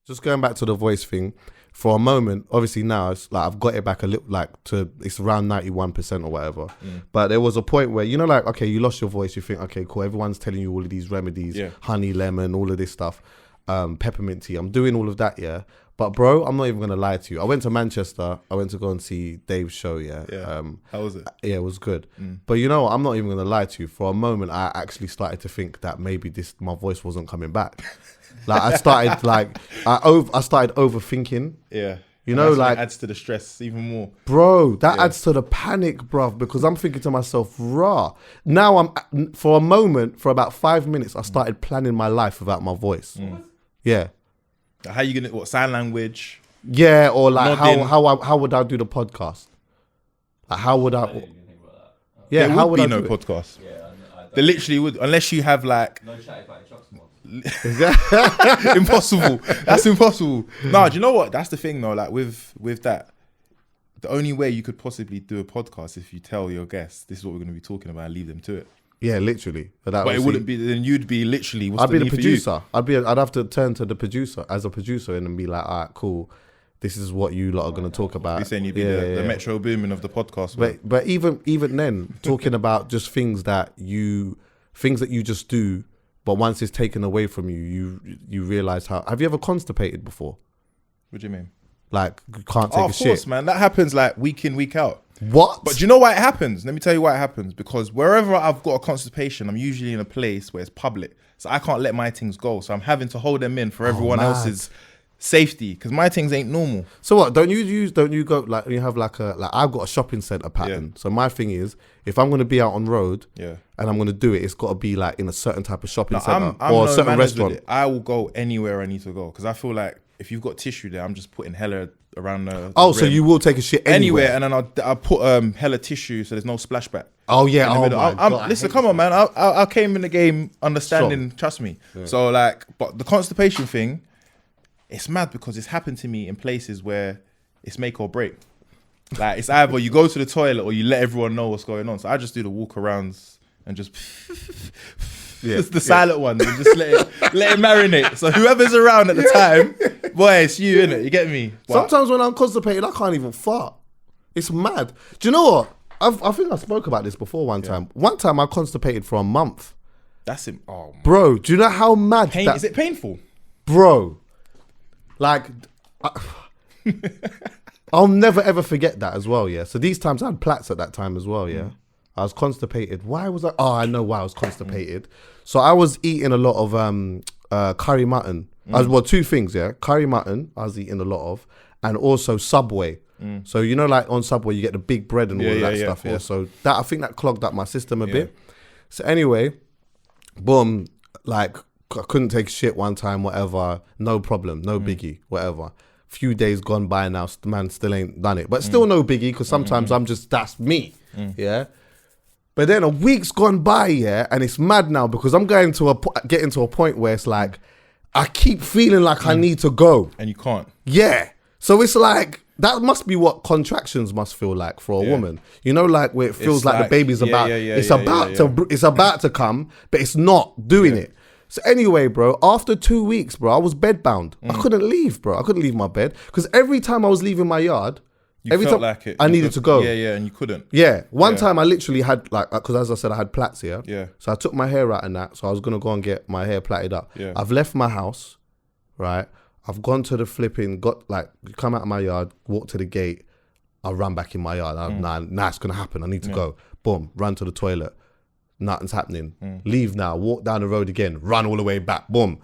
Just going back to the voice thing, for a moment, obviously now it's like I've got it back a little, like it's around 91% or whatever. But there was a point where, you know, like, okay, you lost your voice, you think, okay, cool, everyone's telling you all of these remedies, honey, lemon, all of this stuff, peppermint tea. I'm doing all of that, yeah. But bro, I'm not even gonna lie to you. I went to Manchester. I went to go and see Dave's show. Yeah. How was it? Yeah, it was good. But you know what? I'm not even gonna lie to you. For a moment, I actually started to think that maybe my voice wasn't coming back. Like I started I started overthinking. Yeah. You know, like it adds to the stress even more. Bro, that adds to the panic, bruv, because I'm thinking to myself, rah. Now for a moment, for about 5 minutes, I started planning my life without my voice. Yeah. How you gonna, what, sign language? Yeah, or like Nodding. how would I do the podcast? Like how would I? Yeah, There how would would be I no do it? podcast. There literally would, unless you have like No chat like trucks more. impossible. That's impossible. No, do you know what? That's the thing though. Like with that, the only way you could possibly do a podcast if you tell your guests this is what we're going to be talking about and leave them to it. Yeah, literally. But it wouldn't be. Then you'd be literally. What's I'd be the need for you? producer. I'd have to turn to the producer as a producer and then be like, all right, cool. This is what you lot are going to talk about. You're saying you'd be the Metro Boomin of the podcast. But even then, talking about just things that you just do, but once it's taken away from you, you realize how. Have you ever constipated before? What do you mean? Like you can't take a shit. Of course, man. That happens like week in, week out. What? But do you know why it happens? Let me tell you why it happens. Because wherever I've got a constipation, I'm usually in a place where it's public. So I can't let my things go. So I'm having to hold them in for everyone else's safety. Because my things ain't normal. So what? Don't you go like you have like I've got a shopping centre pattern. So my thing is, if I'm going to be out on road and I'm going to do it, it's got to be like in a certain type of shopping centre or a certain restaurant. I will go anywhere I need to go. Because I feel like if you've got tissue there, I'm just putting hella around the so you will take a shit anywhere, and then I'll put hella tissue so there's no splashback. Oh yeah, in the middle. Listen, come on, man. I came in the game understanding. Trust me. Yeah. So like, but the constipation thing, it's mad because it's happened to me in places where it's make or break. Like it's either you go to the toilet or you let everyone know what's going on. So I just do the walk arounds and just. The silent one, and just let it marinate. So whoever's around at the time, boy, it's you, innit? You get me? But sometimes when I'm constipated, I can't even fart. It's mad. Do you know what? I think I spoke about this before one time. One time I constipated for a month. That's it. Oh, man. Bro, do you know how mad Is it painful? Bro, like, I'll never ever forget that as well, yeah? So these times I had plaits at that time as well, yeah? I was constipated. Why was I? Oh, I know why I was constipated. So I was eating a lot of curry mutton. Well, two things, yeah. Curry mutton, I was eating a lot of, and also Subway. So you know, like on Subway, you get the big bread and all of that stuff. Yeah. So I think that clogged up my system a bit. So anyway, boom. Like I couldn't take shit one time. Whatever. No problem. No biggie. Whatever. Few days gone by now. Man, still ain't done it. But still no biggie because sometimes that's me. Yeah. But then a week's gone by, yeah, and it's mad now because I'm getting to a point where it's like I keep feeling like I need to go, and you can't. Yeah, so it's like that must be what contractions must feel like for a woman. You know, like where it feels like the baby's about it's about to come, but it's not doing it. So anyway, bro, after 2 weeks, bro, I was bedbound. I couldn't leave, bro. I couldn't leave my bed because every time I was leaving my yard. Every time like it. I needed to go. Yeah, and you couldn't. Yeah. One time I literally had like, because as I said, I had plaits here. Yeah. So I took my hair out and that. So I was going to go and get my hair plaited up. Yeah. I've left my house, right? I've gone to the flipping, come out of my yard, walk to the gate. I run back in my yard. Nah, it's going to happen. I need to go. Boom. Run to the toilet. Nothing's happening. Leave now. Walk down the road again. Run all the way back. Boom.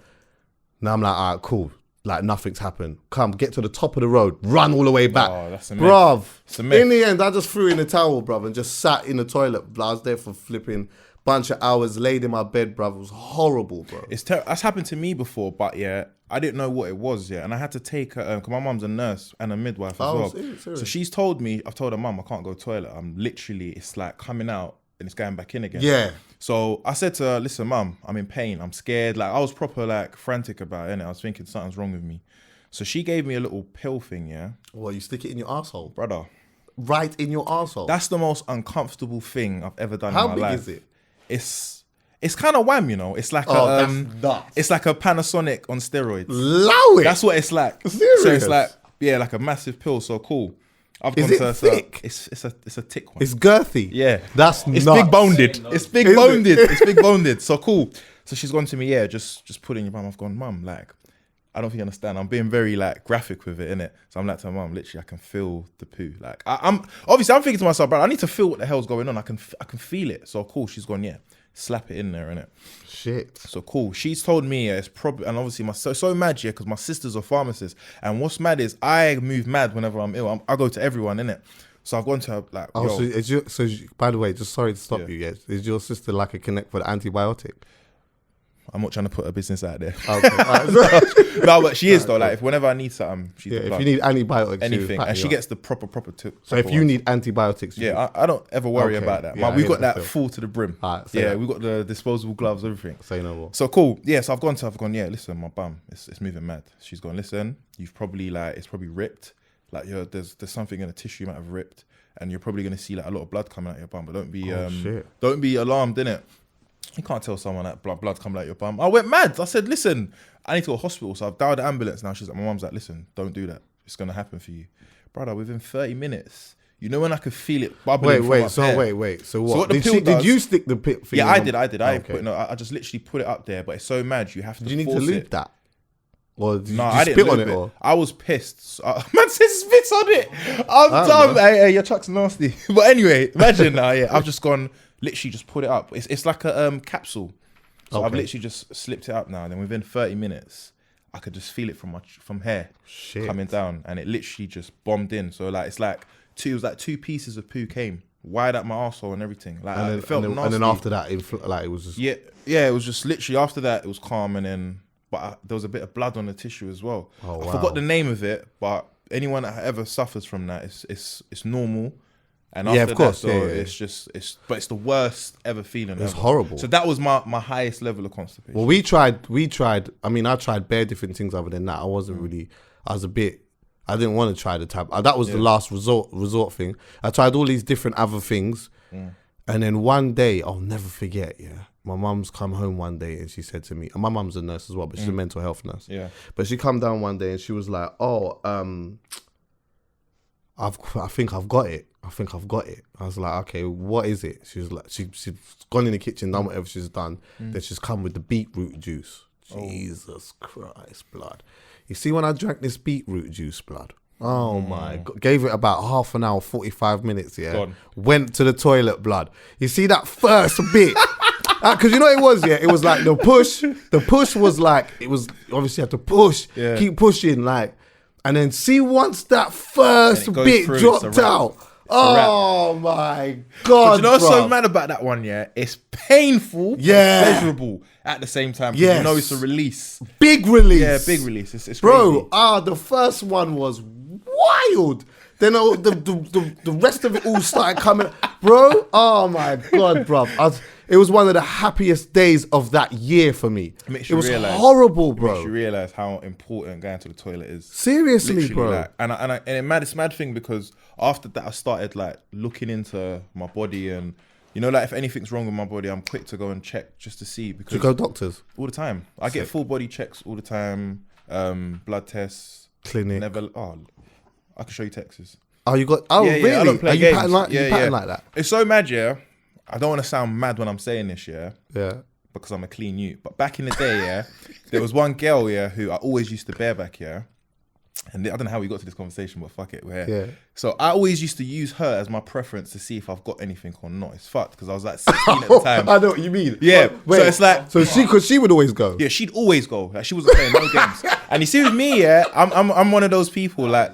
Now I'm like, all right, cool. Like nothing's happened. Come, get to the top of the road. Run all the way back. Oh, that's a bruv. It's a myth. In the end, I just threw in the towel, bruv, and just sat in the toilet. I was there for flipping bunch of hours, laid in my bed, bruv. It was horrible, bro. That's happened to me before, but yeah, I didn't know what it was, yeah. And I had to take her, because my mum's a nurse and a midwife as well. Serious. So she's told me, I've told her, mum, I can't go to the toilet. I'm literally, it's like coming out and it's going back in again. Yeah. So I said to her, listen, mum, I'm in pain. I'm scared. Like I was proper like frantic about it, innit? I was thinking something's wrong with me. So she gave me a little pill thing, yeah? Well, you stick it in your arsehole? Brother. Right in your arsehole? That's the most uncomfortable thing I've ever done in my life. How big is it? It's kind of wham, you know. It's like that's nuts. it's like a Panasonic on steroids. Allow it. That's what it's like. Serious? So it's like, yeah, like a massive pill. So cool. I've Is gone it to thick? It's a thick one. It's girthy. Yeah, That's it's nuts. big boned. It's big Is boned. it? It's big boned. So cool. So she's gone to me, yeah, just put it in your bum. I've gone, mum, like, I don't think you understand. I'm being very like graphic with it, innit? So I'm like to my mum, literally, I can feel the poo. Like I'm thinking to myself, bro, I need to feel what the hell's going on. I can feel it. So cool. She's gone, yeah, slap it in there, innit? Shit. So cool. She's told me, yeah, it's probably, and obviously so mad, yeah, because my sister's a pharmacist, and what's mad is I move mad whenever I'm ill. I go to everyone, innit? So I've gone to her, like, Oh, yo. by the way, just sorry to stop Yeah. you. Yeah, is your sister like a connect for the antibiotic? I'm not trying to put her business out there. Okay. Alright. No, but she is though. Like, if whenever I need something, she's Yeah, the if plug. you need antibiotics, Anything, and she gets. gets the proper So if you need antibiotics, yeah, I don't ever worry Okay. about that. Yeah, I We've hear got that that full to the brim. Alright, say Yeah, that. we've got the disposable gloves, everything. say no more. So cool. Yeah, so I've gone, yeah, listen, my bum, it's moving mad. She's gone, listen, you've probably it's probably ripped. Like there's something in the tissue you might have ripped, and you're probably gonna see like a lot of blood coming out your bum. But don't be shit. don't be alarmed, innit? You can't tell someone that blood's coming out your bum. I went mad. I said, listen, I need to go to hospital. So I've dialed the ambulance now. She's like, my mum's like, listen, don't do that. It's gonna happen for you. Brother, within 30 minutes, you know when I could feel it bubbling. Wait. So what? So what the pill did does- you stick the pit? Yeah, I did. I Okay. I just literally put it up there, but it's so mad. You have to. Did you need to force lube it. that? Or did No, you I spit didn't on lube it? it. Or? I was pissed. Man says spits on it. I'm don't dumb. know. Hey, your truck's nasty. But anyway, imagine now. Yeah, I've just gone. Literally, just put it up. It's like a capsule. So I've Okay. literally just slipped it up now. And then within 30 minutes, I could just feel it from hair Shit. coming down, and it literally just bombed in. So like it was like two pieces of poo came wide up my arsehole and everything. Like it felt nasty. And then after that, it was just. Yeah, it was just literally after that, it was calm, and then there was a bit of blood on the tissue as well. Oh, I wow. forgot the name of it, but anyone that ever suffers from that, it's normal. And Yeah, after of course, that, though, yeah. it's the worst ever feeling. It's ever. horrible. So that was my highest level of constipation. Well, we tried. I mean, I tried bare different things other than that. I wasn't really. I didn't want to try the tab. That was the last resort thing. I tried all these different other things, and then one day I'll never forget. Yeah, my mum's come home one day and she said to me, and my mum's a nurse as well, but she's a mental health nurse. Yeah. But she come down one day and she was like, "Oh, I think I've got it. I was like, okay, what is it? She was like, she's gone in the kitchen, done whatever she's done. Then she's come with the beetroot juice. Jesus Christ, blood. You see, when I drank this beetroot juice, blood, oh my God, gave it about half an hour, 45 minutes, yeah. Gone. Went to the toilet, blood. You see that first bit? Because you know what it was, yeah? It was like the push was like, it was obviously you had to push, keep pushing, like, and then see once that first And it goes bit through, dropped it's a wrap. out. a wrap. Oh my God. But you know what's so bruv. mad about that one, yeah? It's painful, Yeah. and pleasurable at the same time. 'Cause Yes. You know it's a release. Big release. Yeah, big release. It's Bro, crazy. the first one was wild. Then the rest of it all started coming. Bro, oh my God, bro. It was one of the happiest days of that year for me. It makes It you was realise- horrible, Makes you bro. realise how important going to the toilet is. Seriously, Literally, bro. like, and it's mad thing because after that I started like looking into my body, and you know, like if anything's wrong with my body, I'm quick to go and check just to see, because To go doctors, all the time I get full body checks all the time, blood tests, clinic. never. Oh, I can show you texts. Oh, you got. Oh, Yeah, really? I don't play Are you games. pattern like, Yeah, you pattern yeah. like that? It's so mad, yeah. I don't want to sound mad when I'm saying this, yeah, Yeah. because I'm a clean youth. But back in the day, yeah, there was one girl, yeah, who I always used to bareback, yeah. And I don't know how we got to this conversation, but fuck it, we're here. Yeah. So I always used to use her as my preference to see if I've got anything or not. It's fucked because I was like 16 at the time. I know what you mean. Yeah, Wait, so it's like- so she would always go. Yeah, she'd always go. Like she wasn't playing no games. And you see with me, yeah, I'm one of those people like.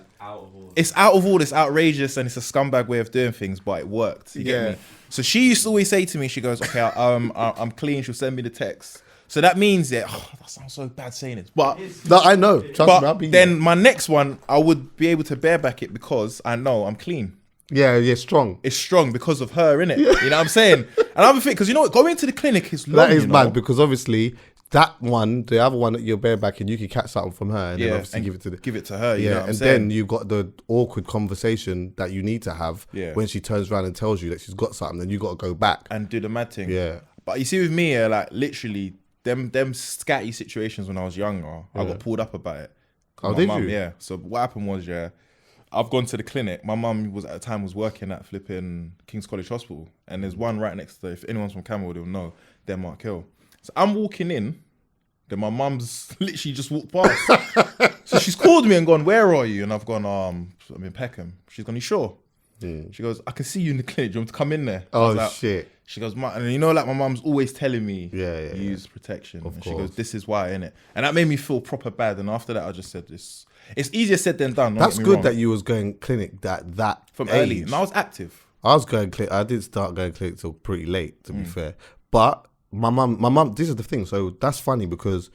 It's out of all this, outrageous, and it's a scumbag way of doing things, but it worked. You Yeah. get me? So she used to always say to me, she goes, okay, I'm clean. She'll send me the text. So that means that, that sounds so bad saying it. But No, I know. Trust me, I'll be then my next one, I would be able to bareback it because I know I'm clean. Yeah, strong. It's strong because of her, innit? You know what I'm saying? And I'm thinking, because you know what, going to the clinic is long, That is you know? mad because obviously that one, the other one that you're barebacking, you can catch something from her and then obviously and give it to the her. You know what I'm and saying? then you've got the awkward conversation that you need to have Yeah. when she turns around and tells you that she's got something, then you got to go back. And do the mad thing. Yeah. But you see with me, like literally them scatty situations when I was younger, I got pulled up about it. Oh, did you? Yeah. So what happened was, I've gone to the clinic. My mum was at the time working at flipping King's College Hospital, and there's one right next to. If anyone's from Carnival, they'll know Denmark Hill. So I'm walking in, then my mum's literally just walked past. So she's called me and gone, "Where are you?" And I've gone, I'm in Peckham. She's gone, "You sure?" She goes, "I can see you in the clinic. Do you want to come in there?" Oh, like, shit. She goes, and you know, like my mum's always telling me, use protection. Of and course. she goes, "This is why, innit?" And that made me feel proper bad. And after that, I just said this. It's easier said than done. That's good that you was going clinic that from age. early. And I was active. I was going clinic. I did start going clinic till pretty late, to be fair. But my mum. This is the thing. So that's funny because,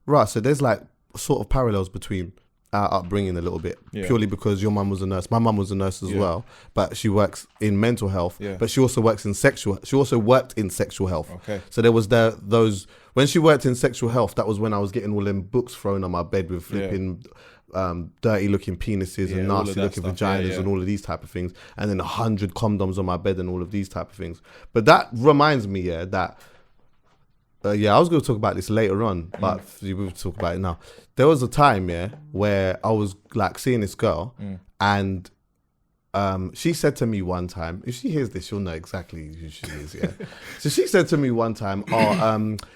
right. So there's like sort of parallels between our upbringing a little bit, purely because your mum was a nurse. My mum was a nurse as well, but she works in mental health. But she also works in sexual. She also worked in sexual health. Okay. So there was those when she worked in sexual health. That was when I was getting all them books thrown on my bed with flipping. Dirty looking penises and nasty looking vaginas and all of these type of things, and then 100 condoms on my bed and all of these type of things. But that reminds me, that I was going to talk about this later on, but we will talk about it now. There was a time, where I was like seeing this girl, and she said to me one time, if she hears this, she'll know exactly who she is, So she said to me one time,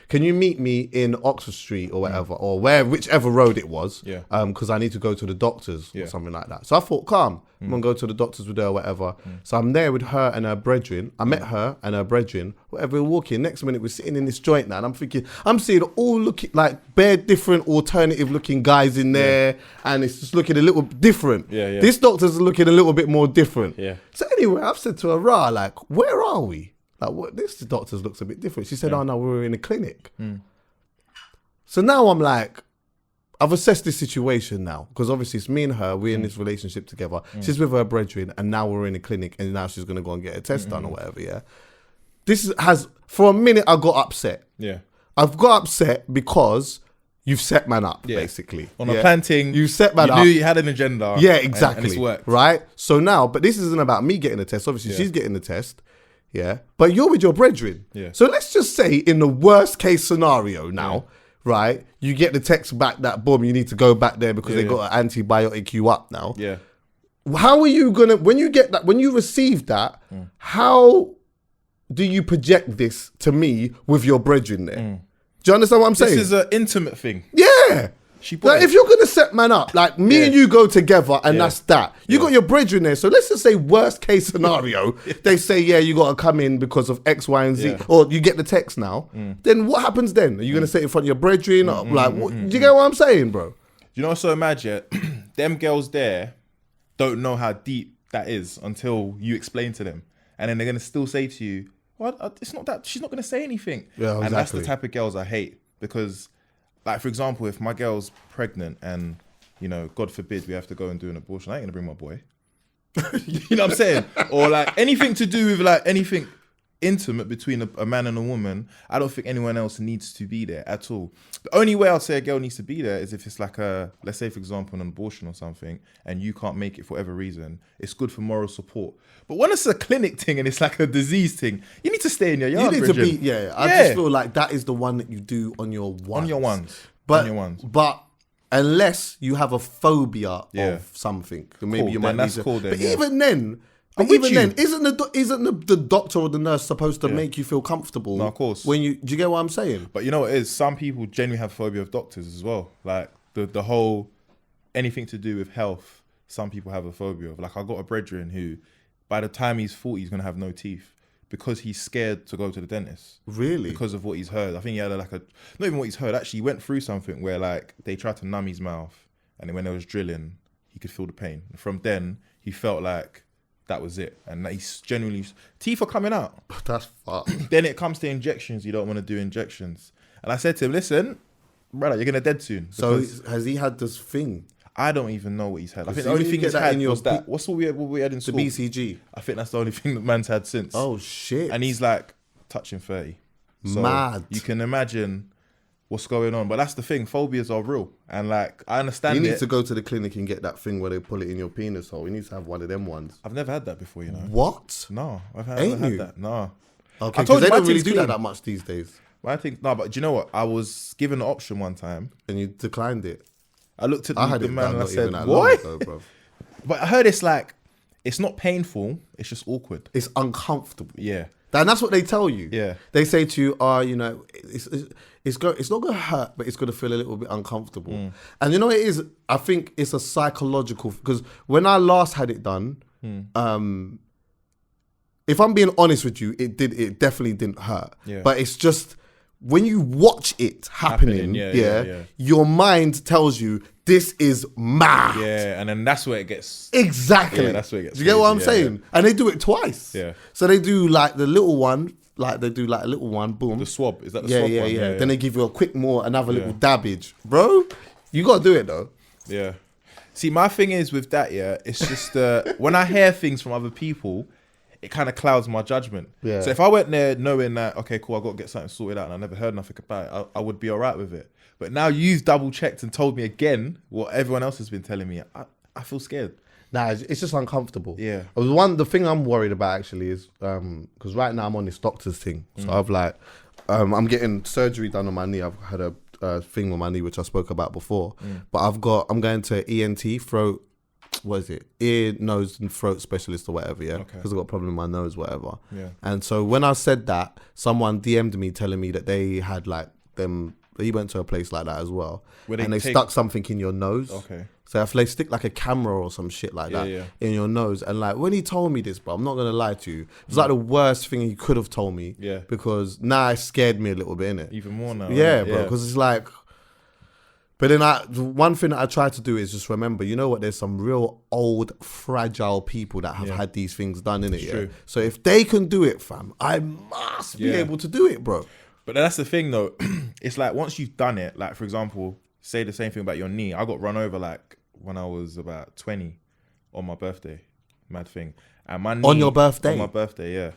can you meet me in Oxford Street or whatever, or whichever road it was, because I need to go to the doctors or something like that. So I thought, calm, I'm going to go to the doctors with her or whatever. So I'm there with her and her brethren. I met her and her brethren, whatever, we're walking. Next minute, we're sitting in this joint now, and I'm thinking, I'm seeing all looking like bare different alternative looking guys in there, and it's just looking a little different. This doctor's looking a little bit more different. So anyway, I've said to her, "Rah, like, where are we? Like, what? This doctor's looks a bit different." She said, "Oh no, we're in a clinic." So now I'm like, I've assessed this situation now, because obviously it's me and her, we're in this relationship together. She's with her brethren, and now we're in a clinic, and now she's gonna go and get a test done or whatever. For a minute I got upset. I've got upset because you've set man up, basically. On a planting, you set man up. You knew you had an agenda. Yeah, exactly. And it's worked. Right? So now, but this isn't about me getting a test. Obviously, she's getting the test. But you're with your brethren. So let's just say in the worst case scenario now, right? You get the text back that, boom, you need to go back there because they got an antibiotic you up now. How are you going to, when you get that, when you receive that, how do you project this to me with your brethren there? Do you understand what I'm saying? This is an intimate thing. Yeah. Like, if you're going to set man up, like me and you go together and that's that. You got your brethren there. So let's just say worst case scenario, they say, you got to come in because of X, Y, and Z. Or you get the text now. Then what happens then? Are you going to sit in front of your brethren? Or do you get what I'm saying, bro? You know what's so mad yet? Them girls there don't know how deep that is until you explain to them. And then they're going to still say to you, well, it's not that, she's not going to say anything. Yeah, exactly. And that's the type of girls I hate, because, like, for example, if my girl's pregnant and, you know, God forbid we have to go and do an abortion, I ain't going to bring my boy. You know what I'm saying? Or like anything to do with like anything intimate between a man and a woman, I don't think anyone else needs to be there at all. The only way I'd say a girl needs to be there is if it's like let's say for example an abortion or something, and you can't make it for whatever reason. It's good for moral support. But when it's a clinic thing and it's like a disease thing, you need to stay in your yard. You need to be, I just feel like that is the one that you do on your ones. On your ones. But unless you have a phobia of something, then maybe you might need to. Cool then, but even then, isn't the doctor or the nurse supposed to make you feel comfortable? No, of course. Do you get what I'm saying? But you know what it is? Some people genuinely have phobia of doctors as well. Like the whole anything to do with health, some people have a phobia of. Like I got a brethren who, by the time he's 40, he's gonna have no teeth because he's scared to go to the dentist. Really? Because of what he's heard. I think he had not even what he's heard. Actually, he went through something where like they tried to numb his mouth, and then when they was drilling, he could feel the pain. And from then, he felt like that was it, and he's genuinely teeth are coming out. That's fucked. Then it comes to injections. You don't want to do injections, and I said to him, "Listen, brother, you're gonna dead soon." So has he had this thing? I don't even know what he's had. I think the only thing he's had was that. What's what we had in school? The BCG. I think that's the only thing that man's had since. Oh shit! And he's like touching 30. So mad. You can imagine what's going on, but that's the thing. Phobias are real, and like I understand. You need to go to the clinic and get that thing where they pull it in your penis hole. You need to have one of them ones. I've never had that before, you know. What? No, I've never had that. No. Okay, I told because they you my don't really thing's do clean. that much these days. I think no, but do you know what? I was given the option one time. And you declined it. I looked at I had the it man done and I not even said, that long "What?" ago, bro. But I heard it's like it's not painful. It's just awkward. It's uncomfortable. Yeah. And that's what they tell you. Yeah. They say to you, you know, it's not going to hurt, but it's going to feel a little bit uncomfortable. And you know what it is? I think it's a psychological, because when I last had it done, if I'm being honest with you, it definitely didn't hurt. Yeah. But it's just, when you watch it happening, yeah. your mind tells you, this is mad. Yeah, and then that's where it gets... Exactly. Yeah, that's where it gets Do you get what I'm crazy, saying? And they do it twice. Yeah. So they do like the little one, boom. The swab, is that the Yeah, swab yeah, one? yeah. Then they give you a quick another little dabbage. Bro, you got to do it though. Yeah. See, my thing is with that, it's just when I hear things from other people, it kind of clouds my judgment. Yeah. So if I went there knowing that, okay, cool, I got to get something sorted out and I never heard nothing about it, I would be all right with it. But now you've double checked and told me again what everyone else has been telling me. I feel scared. Nah, it's just uncomfortable. Yeah. The thing I'm worried about actually is, because right now I'm on this doctor's thing. So I've I'm getting surgery done on my knee. I've had a thing on my knee, which I spoke about before. But I'm going to ENT, throat, what is it? Ear, nose and throat specialist or whatever, yeah? Because I've got a problem in my nose, whatever. Yeah. And so when I said that, someone DM'd me telling me that they had he went to a place like that as well. And they stuck something in your nose. Okay. So if they stick like a camera or some shit like that in your nose. And like, when he told me this, bro, I'm not going to lie to you. It was like the worst thing he could have told me. Yeah. Because now it scared me a little bit, innit? Even more now. Yeah, right? bro. Because it's like... But then one thing that I try to do is just remember, you know what, there's some real old, fragile people that have had these things done, innit? Yeah? True. So if they can do it, fam, I must be able to do it, bro. But that's the thing though. It's like once you've done it, like for example, say the same thing about your knee. I got run over like when I was about 20 on my birthday. Mad thing. And my knee, On your birthday? On my birthday, yeah.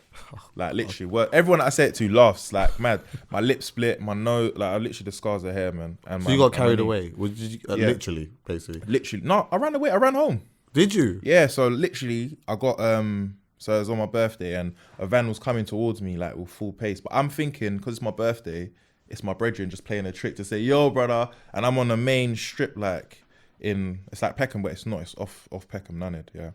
Like literally, everyone that I say it to laughs. Like mad. My lip split, my nose, like I literally the scars are here, man. And So you got carried away? Literally, basically? Literally. No, I ran away. I ran home. Did you? Yeah, so literally I got so it was on my birthday and a van was coming towards me like with full pace. But I'm thinking, because it's my birthday, it's my brethren just playing a trick to say, yo, brother. And I'm on the main strip like it's like Peckham, but it's not. It's off Peckham, Nunhead, yeah.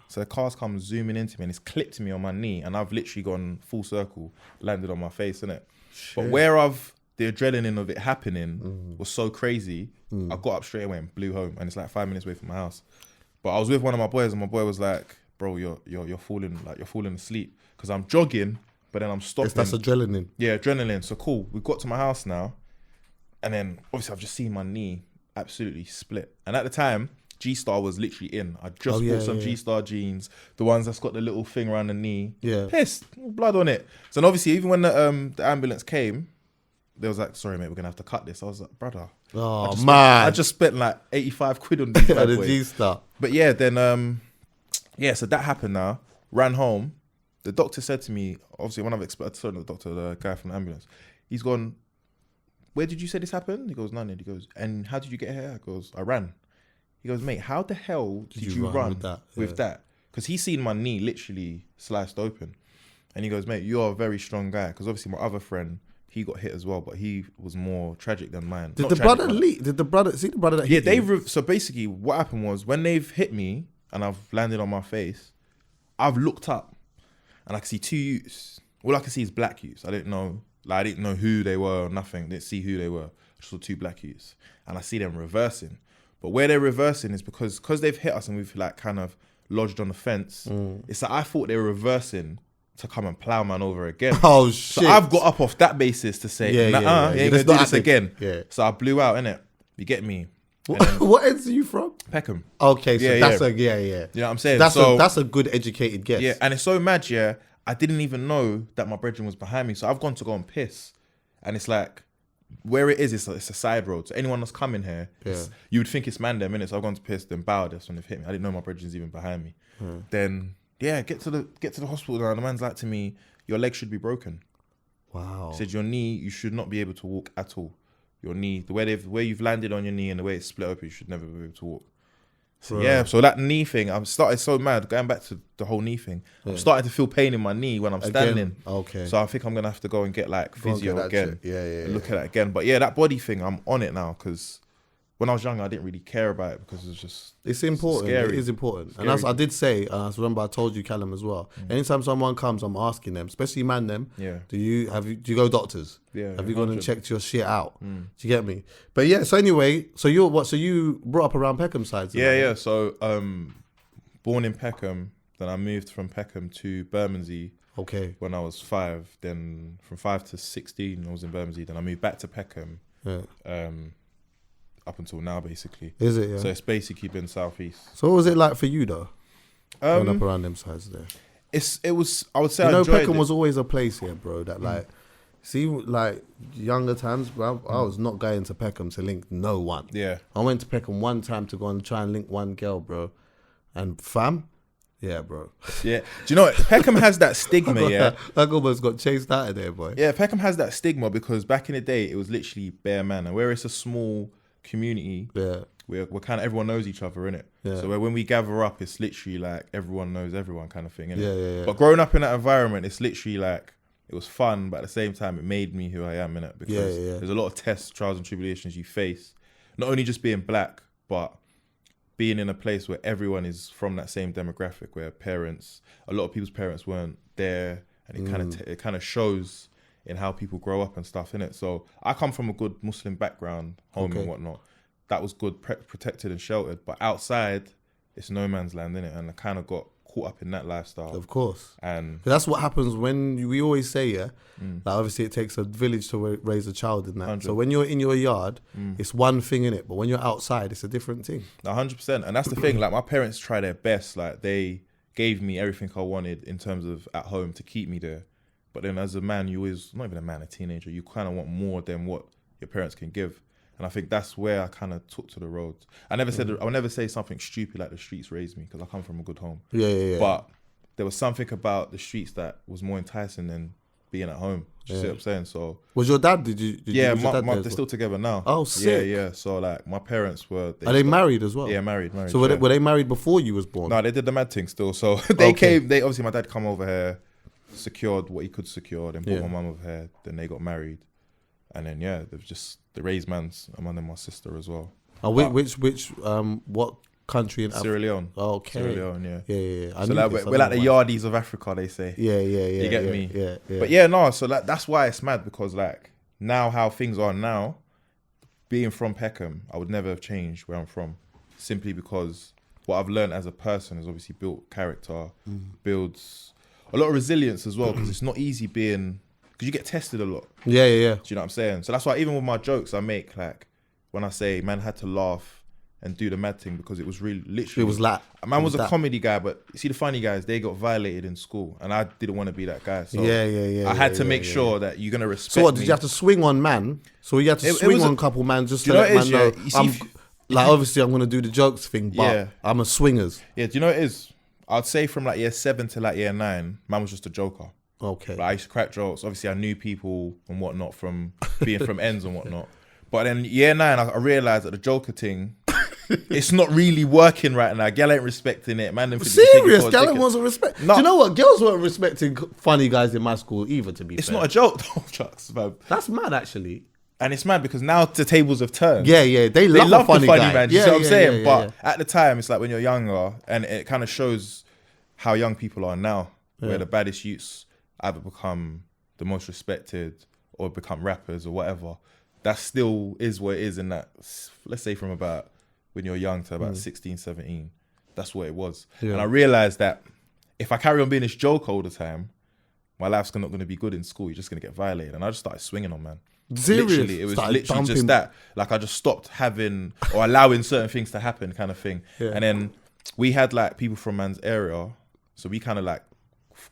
So the cars come zooming into me and it's clipped me on my knee and I've literally gone full circle, landed on my face, innit? But where the adrenaline of it happening was so crazy, I got up straight away and blew home and it's like 5 minutes away from my house. But I was with one of my boys and my boy was like, bro, you're falling asleep because I'm jogging, but then I'm stopping. That's adrenaline. Yeah, adrenaline. So cool. We got to my house now, and then obviously I've just seen my knee absolutely split. And at the time, G-Star was literally in. I just bought some G-Star jeans, the ones that's got the little thing around the knee. Yeah, pissed, blood on it. So then obviously, even when the ambulance came, they was like, "Sorry, mate, we're gonna have to cut this." I was like, "Brother, I just spent like 85 quid on these the G-Star." But yeah, then so that happened now. Ran home. The doctor said to me, obviously when the guy from the ambulance, he's gone, where did you say this happened? He goes, none. He goes, and how did you get here? I goes, I ran. He goes, mate, how the hell did you run with that? Because he's seen my knee literally sliced open. And he goes, mate, you're a very strong guy. Because obviously my other friend, he got hit as well, but he was more tragic than mine. Did the brother leak? Did the brother see the brother that hit you? So basically what happened was when they've hit me and I've landed on my face, I've looked up and I can see two youths. All I can see is black youths. I didn't know who they were or nothing. Didn't see who they were. I just saw two black youths. And I see them reversing. But where they're reversing is because they've hit us and we've like kind of lodged on the fence. It's like I thought they were reversing to come and plow man over again. Oh shit. So I've got up off that basis to say, you ain't gonna do this again. Yeah. So I blew out, innit? You get me? What ends are you from? Peckham. Okay, so Yeah. You know what I'm saying? That's a good educated guess. Yeah, and it's so mad, yeah. I didn't even know that my brethren was behind me. So I've gone to go and piss. And it's like, where it is, it's a side road. So anyone that's coming here, you would think it's man there minutes. So I've gone to piss, then bowed, that's when they've hit me. I didn't know my brethren's even behind me. Then, get to the hospital now. And the man's like to me, your leg should be broken. Wow. He said, your knee, you should not be able to walk at all. Your knee, the way you've landed on your knee and the way it's split open, you should never be able to walk. So, yeah, so that knee thing, I'm started so mad. Going back to the whole knee thing, I'm starting to feel pain in my knee when I'm standing. Okay. So I think I'm gonna have to go and get like physio again. Yeah. Look at that again. But yeah, that body thing, I'm on it now because when I was younger, I didn't really care about it because it's important. Scary. It is important. Scary. And that's, I did say, I remember I told you, Callum, as well. Anytime someone comes, I'm asking them, especially man them. Yeah. Do you go doctors? Yeah. Have you gone and checked your shit out? Do you get me? But yeah. So anyway, so you brought up around Peckham sides? Yeah. So born in Peckham, then I moved from Peckham to Bermondsey. Okay. When I was 5, then from 5 to 16, I was in Bermondsey. Then I moved back to Peckham. Yeah. Up until now, basically. Is it? Yeah. So it's basically been southeast. So what was it like for you though? Growing up around them sides there. It was. I would say I enjoyed Peckham it. was always a place here, bro. That like, see, like younger times, bro. I was not going to Peckham to link no one. Yeah. I went to Peckham one time to go and try and link one girl, bro. And fam, yeah, bro. Yeah. Do you know what? Peckham has that stigma, yeah? I almost got chased out of there, boy. Yeah, Peckham has that stigma because back in the day, it was literally bare man. And where it's a small community, Yeah. we're kind of, everyone knows each other, innit? Yeah. So when we gather up, it's literally like everyone knows everyone kind of thing, innit? Yeah. But growing up in that environment, it's literally like, it was fun, but at the same time, it made me who I am, innit? Because there's a lot of tests, trials and tribulations you face. Not only just being black, but being in a place where everyone is from that same demographic, where a lot of people's parents weren't there, and it kind of shows in how people grow up and stuff, innit? So I come from a good Muslim background, home and whatnot. That was good, protected and sheltered. But outside, it's no man's land, innit? And I kind of got caught up in that lifestyle. Of course. And that's what happens when we always say, like obviously it takes a village to raise a child in that. 100. So when you're in your yard, it's one thing in it, but when you're outside, it's a different thing. 100%. And that's the thing, like my parents try their best. Like they gave me everything I wanted in terms of at home to keep me there. But then as a man, you always, not even a man, a teenager, you kind of want more than what your parents can give. And I think that's where I kind of took to the roads. I would never say something stupid like the streets raised me, because I come from a good home. Yeah. But there was something about the streets that was more enticing than being at home. Do you see what I'm saying? So was your dad? Did yeah, was your dad they're still together now. Oh, sick. Yeah. So like my parents were. Are they married as well? Yeah, married. So were they married before you was born? No, they did the mad thing still. So they came. They obviously, my dad come over here, secured what he could secure, then brought my mum over here. Then they got married, and then they've just the raised mans, among them my sister as well. What country in Sierra Leone. Oh, okay. Sierra Leone, Yeah. So like, we're like the yardies of Africa, they say. Yeah. You get me? Yeah. But yeah, no. So that's why it's mad, because like now how things are now, being from Peckham, I would never have changed where I'm from, simply because what I've learned as a person has obviously built character, builds a lot of resilience as well, because it's not easy being, because you get tested a lot. Yeah. Do you know what I'm saying? So that's why even with my jokes I make, like when I say man had to laugh and do the mad thing, because it was really literally, it was like, man was a comedy guy, but you see the funny guys, they got violated in school, and I didn't want to be that guy. So I had to make sure that you're gonna respect. So what, me. did you have to swing on man? So you had to swing on a couple man just to let man know. Obviously I'm gonna do the jokes thing, but I'm a swingers. Yeah, do you know what it is? I'd say from like year 7 to like year 9, man was just a joker. Okay. Like I used to crack jokes. Obviously I knew people and whatnot from being from ends and whatnot. But then year 9, I realised that the joker thing, it's not really working right now. Girl ain't respecting it, man. Serious, girl wasn't respecting. No. Do you know what? Girls weren't respecting funny guys in my school either. To be fair, it's not a joke, though, Chucks, man. That's mad, actually. And it's mad because now the tables have turned. Yeah, they love the funny guy. Man. You see what I'm saying? But at the time, it's like when you're younger, and it kind of shows how young people are now, where the baddest youths either become the most respected or become rappers or whatever. That still is what it is in that, let's say from about when you're young to about 16, 17. That's what it was. Yeah. And I realized that if I carry on being this joke all the time, my life's not going to be good in school. You're just going to get violated. And I just started swinging on, man. Serious? Literally, it was literally just that. Like I just stopped having or allowing certain things to happen, kind of thing. Yeah. And then we had like people from man's area, so we kind of like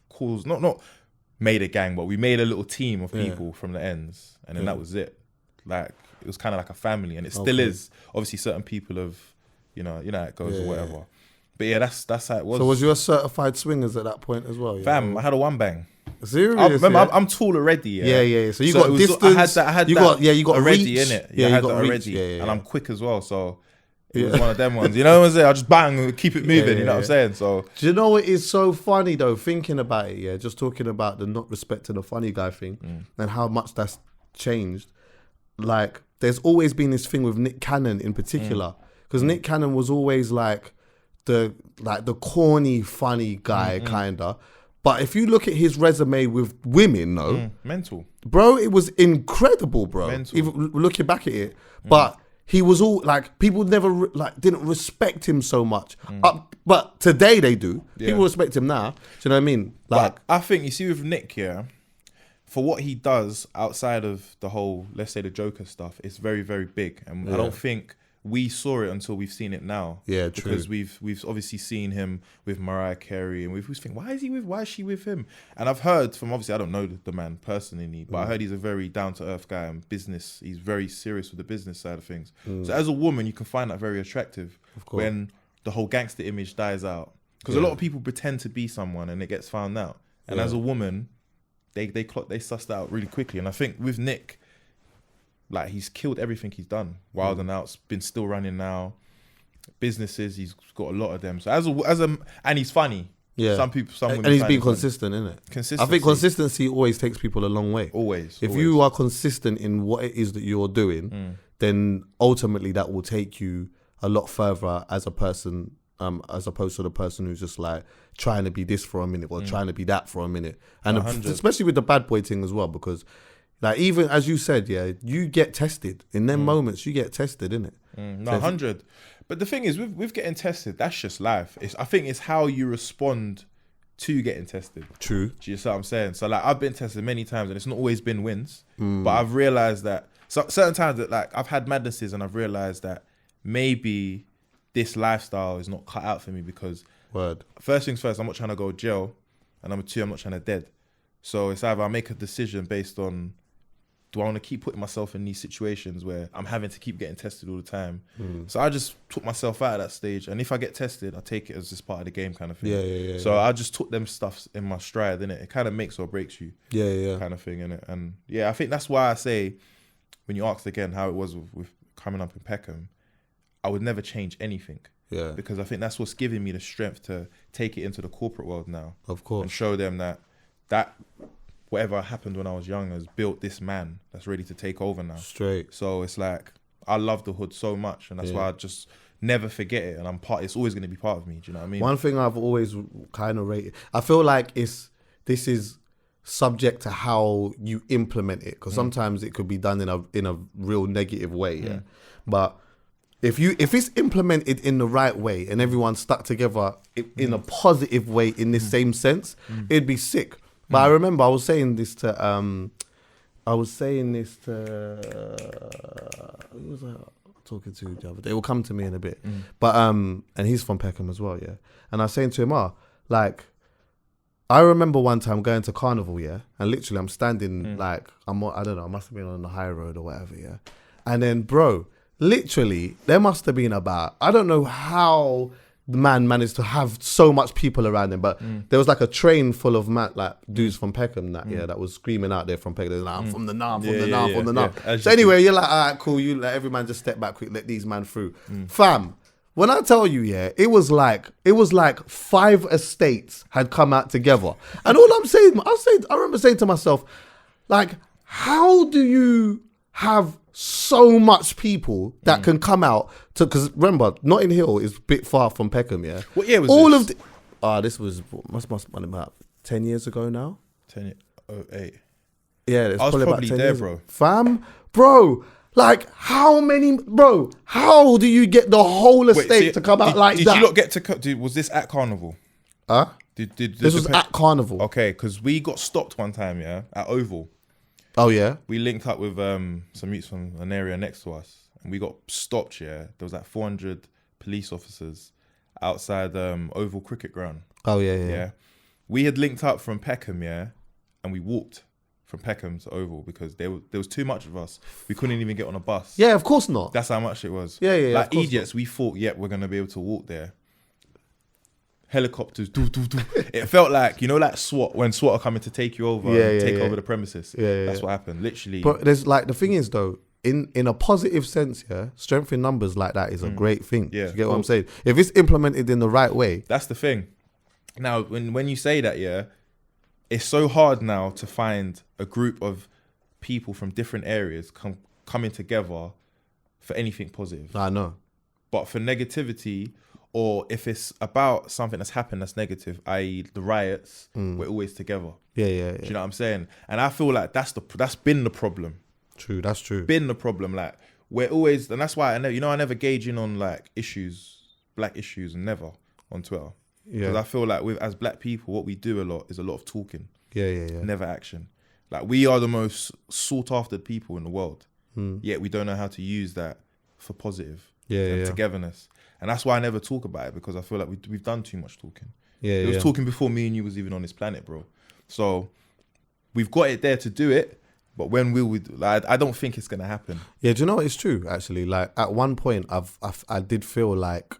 calls not made a gang, but we made a little team of people from the ends, and then that was it. Like it was kind of like a family, and it still is. Obviously, certain people have, you know how it goes or whatever. But yeah, that's how it was. So was you a certified swingers at that point as well? Fam, I had a one bang. Serious? Remember, I'm tall already. Yeah. So you got distance. I had that you got already reach in it. Yeah, I you had got that reach. already, Yeah. And I'm quick as well. So It was one of them ones. You know what I'm saying? I just bang and keep it moving. You know what I'm saying? So do you know what is so funny though? Thinking about it, yeah, just talking about the not respecting the funny guy thing and how much that's changed. Like, there's always been this thing with Nick Cannon in particular, because Nick Cannon was always like the corny, funny guy kinda. But if you look at his resume with women, mental, bro, it was incredible, bro. Mental. Even looking back at it, but he was all like, people never didn't respect him so much. But today they do. Yeah. People respect him now. Do you know what I mean? Like, but I think you see with Nick, yeah, for what he does outside of the whole, let's say the Joker stuff, it's very, very big, and I don't think we saw it until we've seen it now. Yeah, true. Because we've obviously seen him with Mariah Carey, and we've think, why is she with him? And I've heard from, obviously I don't know the man personally, but I heard he's a very down to earth guy and he's very serious with the business side of things. So as a woman, you can find that very attractive when the whole gangster image dies out. Because a lot of people pretend to be someone and it gets found out. And as a woman, they sussed out really quickly. And I think with Nick, like, he's killed everything he's done. Wild and Out's been still running now. Businesses, he's got a lot of them. So and he's funny. Yeah. Some women and he's find been it funny. consistent, isn't it? Consistency. I think consistency always takes people a long way. Always. If you are consistent in what it is that you're doing, then ultimately that will take you a lot further as a person, as opposed to the person who's just like trying to be this for a minute or trying to be that for a minute. And especially with the bad boy thing as well, because like, even as you said, yeah, you get tested in them moments. You get tested, innit? No, 100. But the thing is, with getting tested, that's just life. I think it's how you respond to getting tested. True. Do you see what I'm saying? So like, I've been tested many times, and it's not always been wins. But I've realized that certain times that, like, I've had madnesses, and I've realized that maybe this lifestyle is not cut out for me, because first things first, I'm not trying to go to jail, and number two, I'm not trying to dead. So it's either I make a decision based on, do I want to keep putting myself in these situations where I'm having to keep getting tested all the time? So I just took myself out of that stage. And if I get tested, I take it as just part of the game kind of thing. Yeah. So I just took them stuffs in my stride, innit? It kind of makes or breaks you. Yeah. Kind of thing, innit? And yeah, I think that's why I say, when you asked again how it was with coming up in Peckham, I would never change anything. Yeah. Because I think that's what's giving me the strength to take it into the corporate world now. Of course. And show them that whatever happened when I was young has built this man that's ready to take over now. Straight. So it's like, I love the hood so much, and that's why I just never forget it, and it's always going to be part of me. Do you know what I mean? One thing I've always kind of rated, I feel like this is subject to how you implement it, because sometimes it could be done in a real negative way. Yeah. But if it's implemented in the right way and everyone's stuck together in a positive way in this same sense, it'd be sick. But I remember I was saying this to who was I talking to the other day? It will come to me in a bit. But and he's from Peckham as well, yeah. And I was saying to him, like, I remember one time going to Carnival, yeah, and literally I'm standing I don't know, I must have been on the high road or whatever, yeah. And then, bro, literally there must have been about, I don't know how the man managed to have so much people around him, but there was like a train full of dudes from Peckham that was screaming out there from Peckham, like, I'm from the north, from the north. So anyway, you're like, all right, cool, you let every man just step back quick, let these man through. Fam, when I tell you, yeah, it was like 5 estates had come out together. And all I'm saying, I remember saying to myself, like, how do you have so much people that can come out to, because remember, Notting Hill is a bit far from Peckham, yeah. What year was this? This was must have been about 10 years ago now. 08. Yeah, it's I was probably probably about 10 there, years. bro. Fam, bro, like, how do you get the whole estate to come out like that? Did you not get to, was this at Carnival? Huh? This was at Carnival. Okay, because we got stopped one time, yeah, at Oval. Oh, yeah? We linked up with some youths from an area next to us, and we got stopped, yeah. There was like 400 police officers outside Oval Cricket Ground. Oh, yeah. We had linked up from Peckham, yeah, and we walked from Peckham to Oval because there was too much of us. We couldn't even get on a bus. Yeah, of course not. That's how much it was. Yeah. Like idiots, we thought, we're going to be able to walk there. Helicopters, It felt like, like SWAT, when SWAT are coming to take you over, over the premises. Yeah. That's what happened, literally. But there's like, the thing is though, in a positive sense, yeah, strength in numbers like that is a great thing. Yeah, Do you get what I'm saying? If it's implemented in the right way. That's the thing. Now, when you say that, yeah, it's so hard now to find a group of people from different areas coming together for anything positive. I know. But for negativity, or if it's about something that's happened that's negative, i.e. the riots, we're always together. Yeah. Do you know what I'm saying? And I feel like that's been the problem. True, that's true. Been the problem. Like, we're always, and that's why I never gauge in on like issues, black issues, and never on Twitter. Yeah. Because I feel like as black people, what we do a lot is a lot of talking. Yeah. Never action. Like, we are the most sought after people in the world. Yet we don't know how to use that for positive. And togetherness. And that's why I never talk about it, because I feel like we've done too much talking. It was talking before me and you was even on this planet, bro. So we've got it there to do it, but when will we do, like, I don't think it's gonna happen. Yeah, do you know what? It's true, actually. Like, at one point I did feel like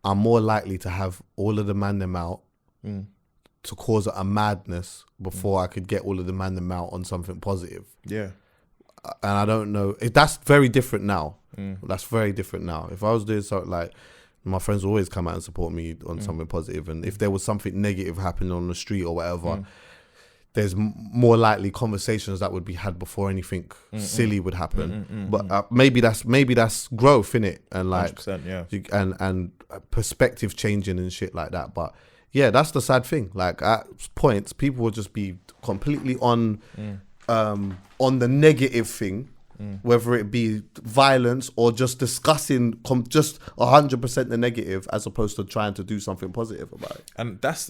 I'm more likely to have all of the man them out to cause a madness before I could get all of the man them out on something positive. Yeah. And I don't know, that's very different now. That's very different now. If I was doing something like, my friends will always come out and support me on something positive, and if there was something negative happening on the street or whatever, there's more likely conversations that would be had before anything silly would happen. But maybe that's growth, innit? And like, 100%, and perspective changing and shit like that. But yeah, that's the sad thing. Like, at points, people will just be completely on the negative thing, whether it be violence or just discussing just 100% the negative, as opposed to trying to do something positive about it.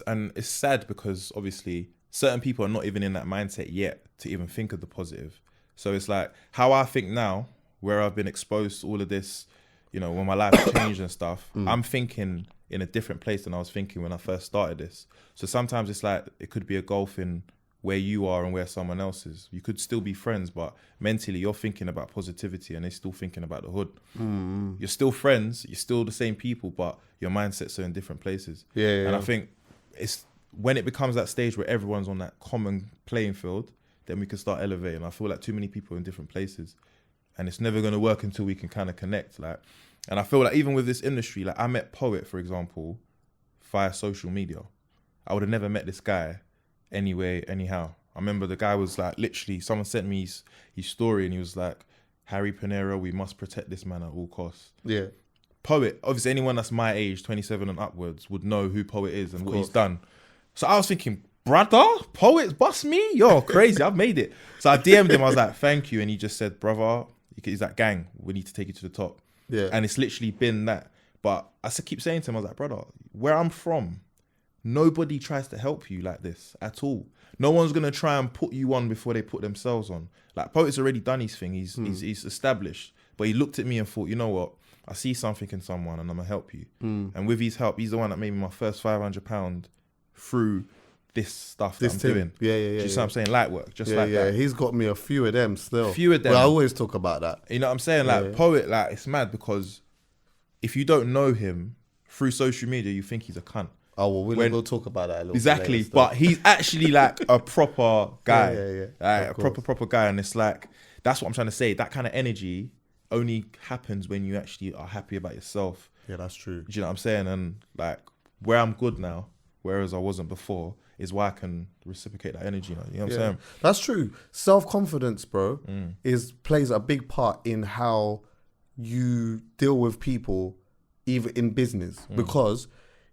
And it's sad because obviously certain people are not even in that mindset yet to even think of the positive. So it's like how I think now, where I've been exposed to all of this, you know, when my life changed and stuff, I'm thinking in a different place than I was thinking when I first started this. So sometimes it's like, it could be a gulf in where you are and where someone else is. You could still be friends, but mentally you're thinking about positivity and they're still thinking about the hood. You're still friends, you're still the same people, but your mindsets are in different places. And I think it's when it becomes that stage where everyone's on that common playing field, then we can start elevating. I feel like too many people are in different places, and it's never going to work until we can kind of connect. Like, and I feel like even with this industry, like, I met Poet, for example, via social media. I would have never met this guy anyway, anyhow. I remember the guy was like, literally, someone sent me his story, and he was like, Harry Panero, we must protect this man at all costs. Yeah. Poet, obviously anyone that's my age, 27 and upwards, would know who Poet is and what he's done. So I was thinking, brother, Poet's bust me? Yo, crazy, I've made it. So I DM'd him, I was like, thank you. And he just said, brother, he's like, gang, we need to take you to the top. Yeah. And it's literally been that. But I keep saying to him, I was like, brother, where I'm from, nobody tries to help you like this at all. No one's going to try and put you on before they put themselves on. Like, Poet's already done his thing. He's established. But he looked at me and thought, you know what? I see something in someone and I'm going to help you. And with his help, he's the one that made me my first £500 through this stuff that I'm doing. Yeah. You see what I'm saying? Light work, just like Yeah, that. he's got me a few of them still. Well, I always talk about that. You know what I'm saying? Like, Poet, like, it's mad because if you don't know him through social media, you think he's a cunt. Oh, well, we'll talk about that a little exactly, bit later, but he's actually like a proper guy. Like, a proper guy. And it's like, that's what I'm trying to say. That kind of energy only happens when you actually are happy about yourself. Yeah, that's true. Do you know what I'm saying? And like, where I'm good now, whereas I wasn't before, is why I can reciprocate that energy. You know what I'm saying? That's true. Self-confidence, bro, plays a big part in how you deal with people, even in business. Because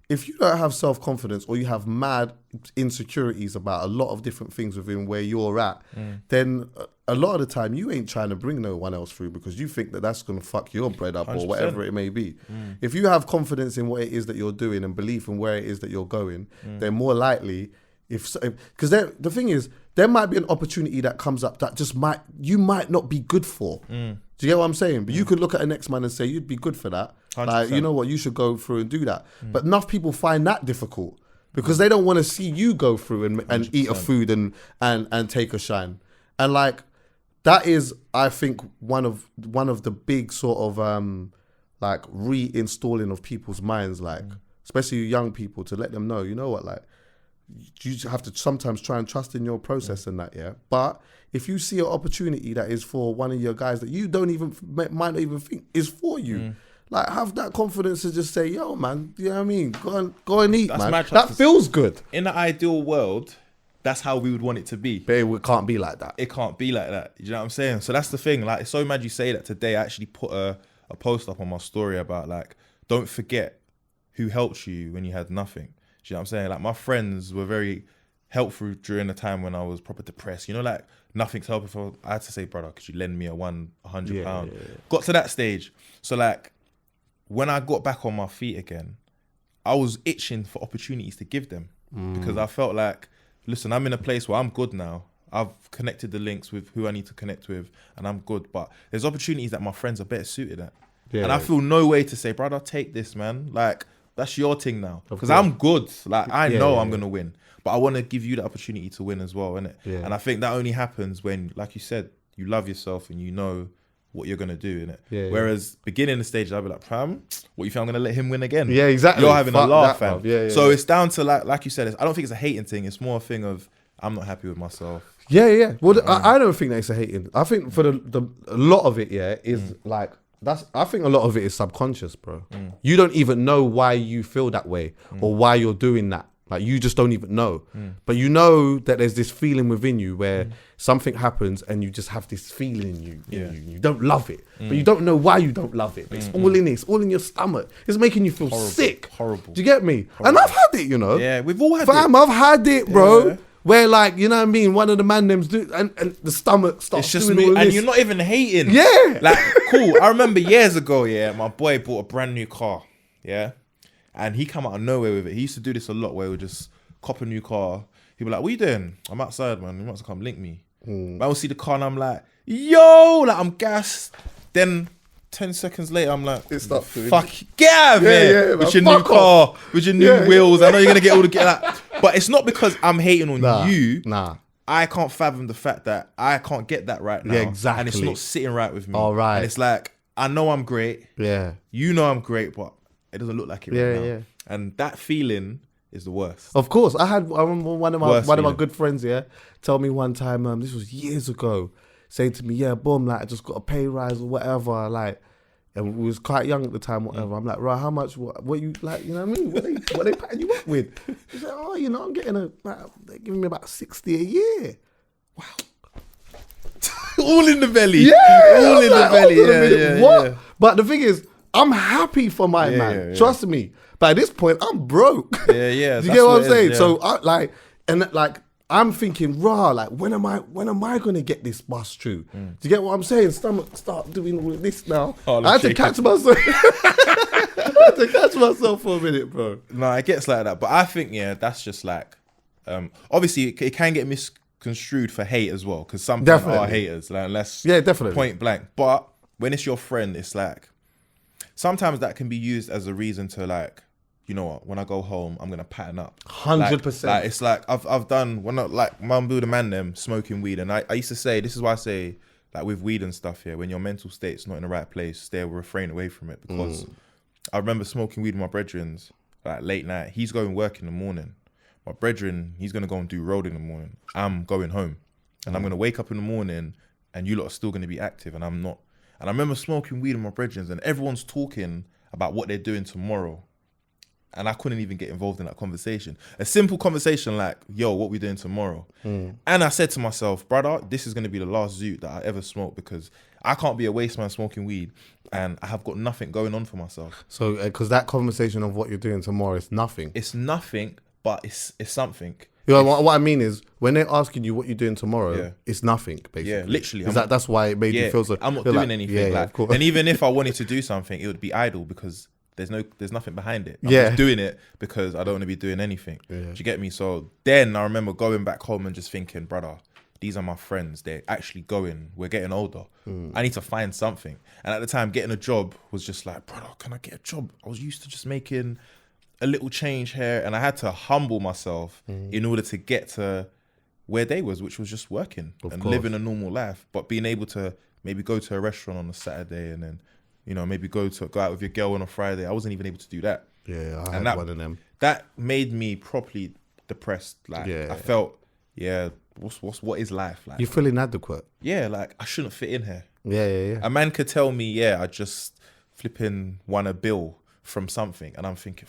if you don't have self-confidence, or you have mad insecurities about a lot of different things within where you're at, then a lot of the time you ain't trying to bring no one else through because you think that that's going to fuck your bread up 100%. Or whatever it may be. If you have confidence in what it is that you're doing and belief in where it is that you're going, then more likely, because the thing is, there might be an opportunity that comes up that you might not be good for. Do you get what I'm saying? But you could look at a next man and say, you'd be good for that. 100%. Like, you know what, you should go through and do that. But enough people find that difficult because they don't want to see you go through and eat a food and take a shine. And like, that is, I think, one of the big sort of like reinstalling of people's minds, like especially young people, to let them know, you know what, like, you just have to sometimes try and trust in your process and that, yeah. But if you see an opportunity that is for one of your guys that you don't even might not even think is for you, like have that confidence to just say, yo, man, you know what I mean? Go and eat, man. That feels good. In the ideal world, that's how we would want it to be. But it can't be like that. It can't be like that. You know what I'm saying? So that's the thing. Like, it's so mad you say that today. I actually put a post up on my story about, like, don't forget who helped you when you had nothing. Do you know what I'm saying? Like, my friends were very helpful during the time when I was proper depressed. You know, like, nothing's helping. For I had to say, brother, could you lend me £100? Yeah. Got to that stage. So, like, when I got back on my feet again, I was itching for opportunities to give them because I felt like, listen, I'm in a place where I'm good now. I've connected the links with who I need to connect with and I'm good. But there's opportunities that my friends are better suited at. Yeah. And I feel no way to say, brother, take this, man. Like, that's your thing now. Because I'm good. Like, I know I'm going to win. But I want to give you the opportunity to win as well, innit? Yeah. And I think that only happens when, like you said, you love yourself and you know what you're going to do, innit? Yeah, whereas beginning the stage, I'll be like, fam, what you think I'm going to let him win again? Yeah, exactly. You're having a laugh, fam. So it's down to, like you said, I don't think it's a hating thing. It's more a thing of, I'm not happy with myself. Yeah. Well, I don't think that it's a hating. I think for a lot of it, is like, I think a lot of it is subconscious, bro. You don't even know why you feel that way or why you're doing that. Like, you just don't even know. But you know that there's this feeling within you where something happens and you just have this feeling in you. You don't love it. But you don't know why you don't love it. But it's all in it. It's all in your stomach. It's making you feel sick. Horrible. Do you get me? Horrible. And I've had it, you know. Yeah, we've all had it. I've had it, bro. Yeah. Where, like, you know what I mean? One of the man names do, and the stomach starts doing all and this. you're not even hating. Yeah. Like, cool. I remember years ago, my boy bought a brand new car. Yeah. And he come out of nowhere with it. He used to do this a lot where he would just cop a new car. He'd be like, what you doing? I'm outside, man. You want to come link me? I will see the car and I'm like, yo, like, I'm gassed. Then 10 seconds later, I'm like, fuck, get out of here with your new car, with your new wheels. I know you're going to get all the that. But it's not because I'm hating on you. Nah. I can't fathom the fact that I can't get that right now. Yeah, exactly. And it's not sitting right with me. All right. And it's like, I know I'm great. Yeah. You know I'm great, but it doesn't look like it right now. Yeah. And that feeling is the worst. Of course. I remember one of my good friends, tell me one time, this was years ago, saying to me, boom, like, I just got a pay rise or whatever, like, and we was quite young at the time, whatever. I'm like, right, how much, what you, like, you know what I mean? What they patting you up with? He's like, oh, you know, I'm getting they're giving me about 60 a year. Wow. All in the belly. Yeah. All in the belly. What? Yeah. But the thing is, I'm happy for my man. Yeah. Trust me. But at this point, I'm broke. Yeah. Do you get what I'm saying? Yeah. So I'm thinking, like, when am I gonna get this bus through? Do you get what I'm saying? Stomach start doing all of this now. I had to catch myself. I had to catch myself for a minute, bro. No, it gets like that. But I think, that's just like, obviously it can get misconstrued for hate as well, because some people are haters, like, unless definitely point blank. But when it's your friend, it's like, sometimes that can be used as a reason to, like, you know what, when I go home, I'm going to pattern up. 100%. Like, it's like, I've done, when I, like, Mum Buddha man them smoking weed. And I used to say, this is why I say, like, with weed and stuff here, when your mental state's not in the right place, stay refrain away from it. Because I remember smoking weed with my brethrens, like, late night. He's going work in the morning. My brethren, he's going to go and do road in the morning. I'm going home. And I'm going to wake up in the morning and you lot are still going to be active and I'm not. And I remember smoking weed with my brethren and everyone's talking about what they're doing tomorrow. And I couldn't even get involved in that conversation. A simple conversation like, yo, what we doing tomorrow? And I said to myself, brother, this is going to be the last zoot that I ever smoke because I can't be a waste man smoking weed and I have got nothing going on for myself. So, because that conversation of what you're doing tomorrow is nothing. It's nothing, but it's something. You know, what I mean is, when they're asking you what you're doing tomorrow, it's nothing, basically. Yeah, literally. That's why it made you feel so... I'm not doing anything. Of course. And even if I wanted to do something, it would be idle because there's nothing behind it. I'm just doing it because I don't want to be doing anything. Do you get me? So then I remember going back home and just thinking, brother, these are my friends. They're actually going. We're getting older. I need to find something. And at the time, getting a job was just like, brother, can I get a job? I was used to just making a little change here, and I had to humble myself in order to get to where they was, which was just working and living a normal life, but being able to maybe go to a restaurant on a Saturday and then, you know, maybe go out with your girl on a Friday. I wasn't even able to do that. Yeah, I had one of them. That made me properly depressed. Like Yeah. I felt, what is life like? You feel inadequate. Yeah, like I shouldn't fit in here. Yeah. A man could tell me, I just flipping won a bill from something, and I'm thinking,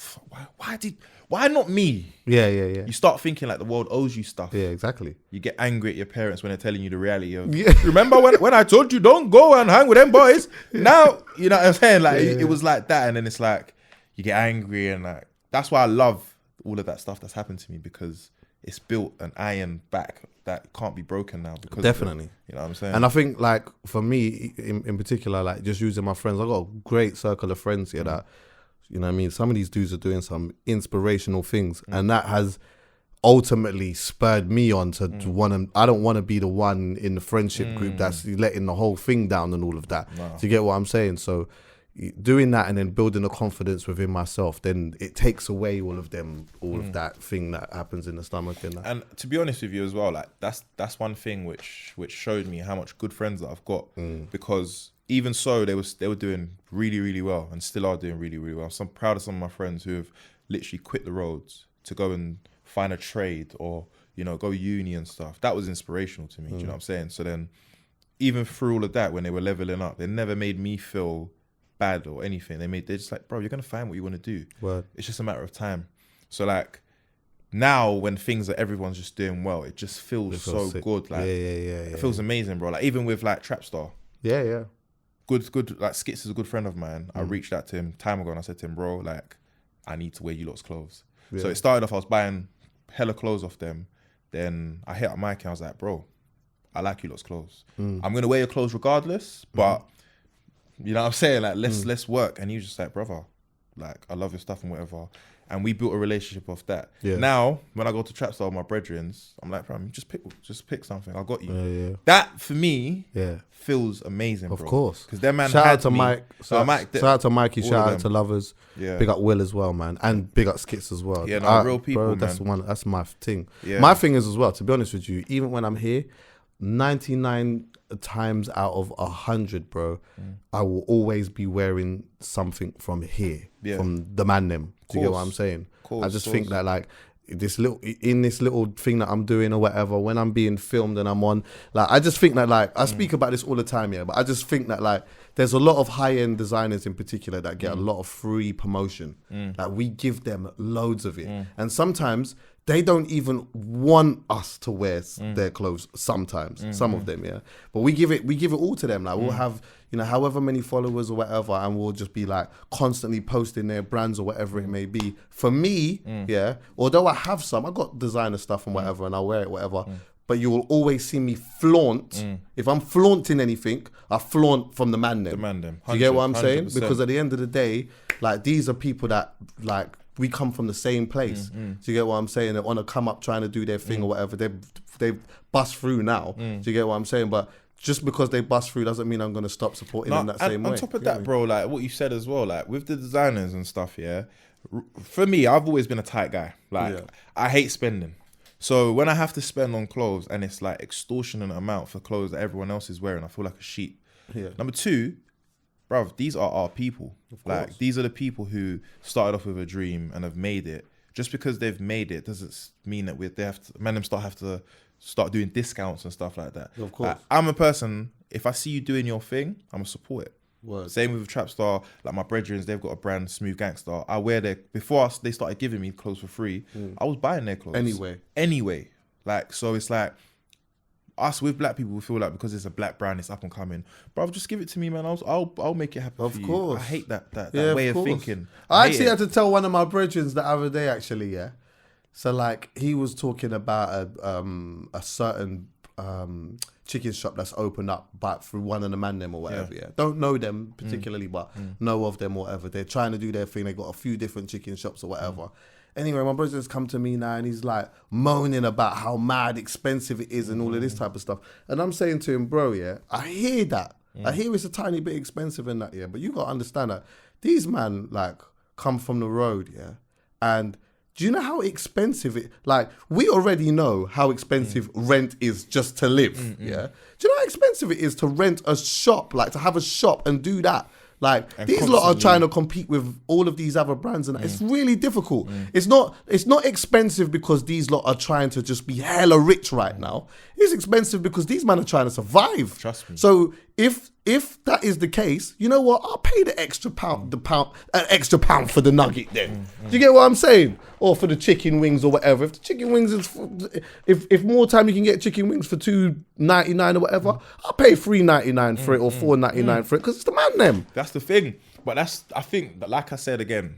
why not me? Yeah. You start thinking like the world owes you stuff. Yeah, exactly. You get angry at your parents when they're telling you the reality of, Yeah. remember when I told you don't go and hang with them boys? Now, you know what I'm saying? Like it was like that, and then it's like you get angry, and like that's why I love all of that stuff that's happened to me, because it's built an iron back that can't be broken now. Because Definitely. you know what I'm saying? And I think like for me in particular, like just using my friends, I've got a great circle of friends here that, you know what I mean, some of these dudes are doing some inspirational things, and that has ultimately spurred me on to want to. I don't want to be the one in the friendship group that's letting the whole thing down and all of that. No. Do you get what I'm saying? So doing that and then building a confidence within myself, then it takes away all of that thing that happens in the stomach and that. And to be honest with you as well, like that's one thing which showed me how much good friends that I've got, because even so they were doing really, really well and still are doing really, really well. So I'm proud of some of my friends who have literally quit the roads to go and find a trade or, you know, go uni and stuff. That was inspirational to me. Do you know what I'm saying? So then even through all of that, when they were leveling up, they never made me feel bad or anything. They're just like, bro, you're gonna find what you want to do. Word. It's just a matter of time. So like now when things that everyone's just doing well, it just feels so sick. good. Like it feels amazing, bro. Like even with like Trapstar, Yeah. good. Like Skits is a good friend of mine. I reached out to him time ago and I said to him, bro, like I need to wear you lot's clothes. Yeah. So it started off, I was buying hella clothes off them. Then I hit up Mike and I was like, bro, I like you lot's clothes. I'm gonna wear your clothes regardless, but you know what I'm saying? Like let's work. And he was just like, brother, like I love your stuff and whatever. And we built a relationship off that. Yeah. Now, when I go to Trapstar with my brethrens, I'm like, bro, just pick something. I got you. Yeah. That for me Yeah. feels amazing, Of bro. course. Because their man shout had out to me. Mike. Shout out to Mikey. all Shout of out to them. Lovers. Yeah. Big up Will as well, man, and big up Skits as well. Yeah, no, real people, bro, man. That's my thing. Yeah. My thing is as well. To be honest with you, even when I'm here, 99 times out of 100, bro, I will always be wearing something from here, from the man them. Do you get what I'm saying? I just think that like this little thing that I'm doing or whatever, when I'm being filmed and I'm on, like I just think that like I speak about this all the time, but I just think that like there's a lot of high-end designers in particular that get a lot of free promotion. Like we give them loads of it, and sometimes they don't even want us to wear their clothes. Sometimes, some of them, but we give it all to them. Like we'll have, you know, however many followers or whatever, and we'll just be like constantly posting their brands or whatever it may be. For me, although I have some, I got designer stuff and whatever, and I wear it, whatever. But you will always see me flaunt. If I'm flaunting anything, I flaunt from the man them. The man them. Do you get what I'm 100%. saying? Because at the end of the day, like these are people that like we come from the same place. Do you get what I'm saying? They want to come up trying to do their thing or whatever. They bust through now. Do you get what I'm saying? But just because they bust through doesn't mean I'm going to stop supporting them that same way. On top of that, bro, like what you said as well, like with the designers and stuff, for me, I've always been a tight guy. Like I hate spending. So when I have to spend on clothes and it's like extortionate amount for clothes that everyone else is wearing, I feel like a sheep. Yeah. Number two, bruv, these are our people. Like these are the people who started off with a dream and have made it. Just because they've made it doesn't mean that they have to start doing discounts and stuff like that. Of course. Like, I'm a person, if I see you doing your thing, I'm gonna support it. Word. Same with Trapstar, like my brethren, they've got a brand, Smooth Gangster. I wear their, before they started giving me clothes for free, I was buying their clothes. Anyway. Like, so it's like, us with black people, we feel like because it's a black brand, it's up and coming. Bro, just give it to me, man. I'll make it happen for you. Of course. I hate that way of thinking. I actually had to tell one of my brethren the other day, actually, So like, he was talking about a certain chicken shop that's opened up but through one of the man them or whatever, Don't know them particularly, but know of them or whatever. They're trying to do their thing. They got a few different chicken shops or whatever. Anyway, my brother's come to me now and he's like moaning about how mad expensive it is and all of this type of stuff. And I'm saying to him, bro, I hear that. I hear it's a tiny bit expensive in that, but you got to understand that these man like come from the road, and do you know how expensive it, like we already know how expensive rent is just to live, Do you know how expensive it is to rent a shop, like to have a shop and do that? Like And these lot are constantly- trying to compete with all of these other brands, and it's really difficult. It's not expensive because these lot are trying to just be hella rich right now. It's expensive because these men are trying to survive. Trust me. So if that is the case, you know what? I'll pay the extra pound, an extra pound for the nugget. Then do you get what I'm saying? Or for the chicken wings or whatever. If the chicken wings is, if more time you can get chicken wings for $2.99 or whatever, I'll pay $3.99 for it or $4.99 for it because it's the man them. That's the thing. But I think that, like I said again,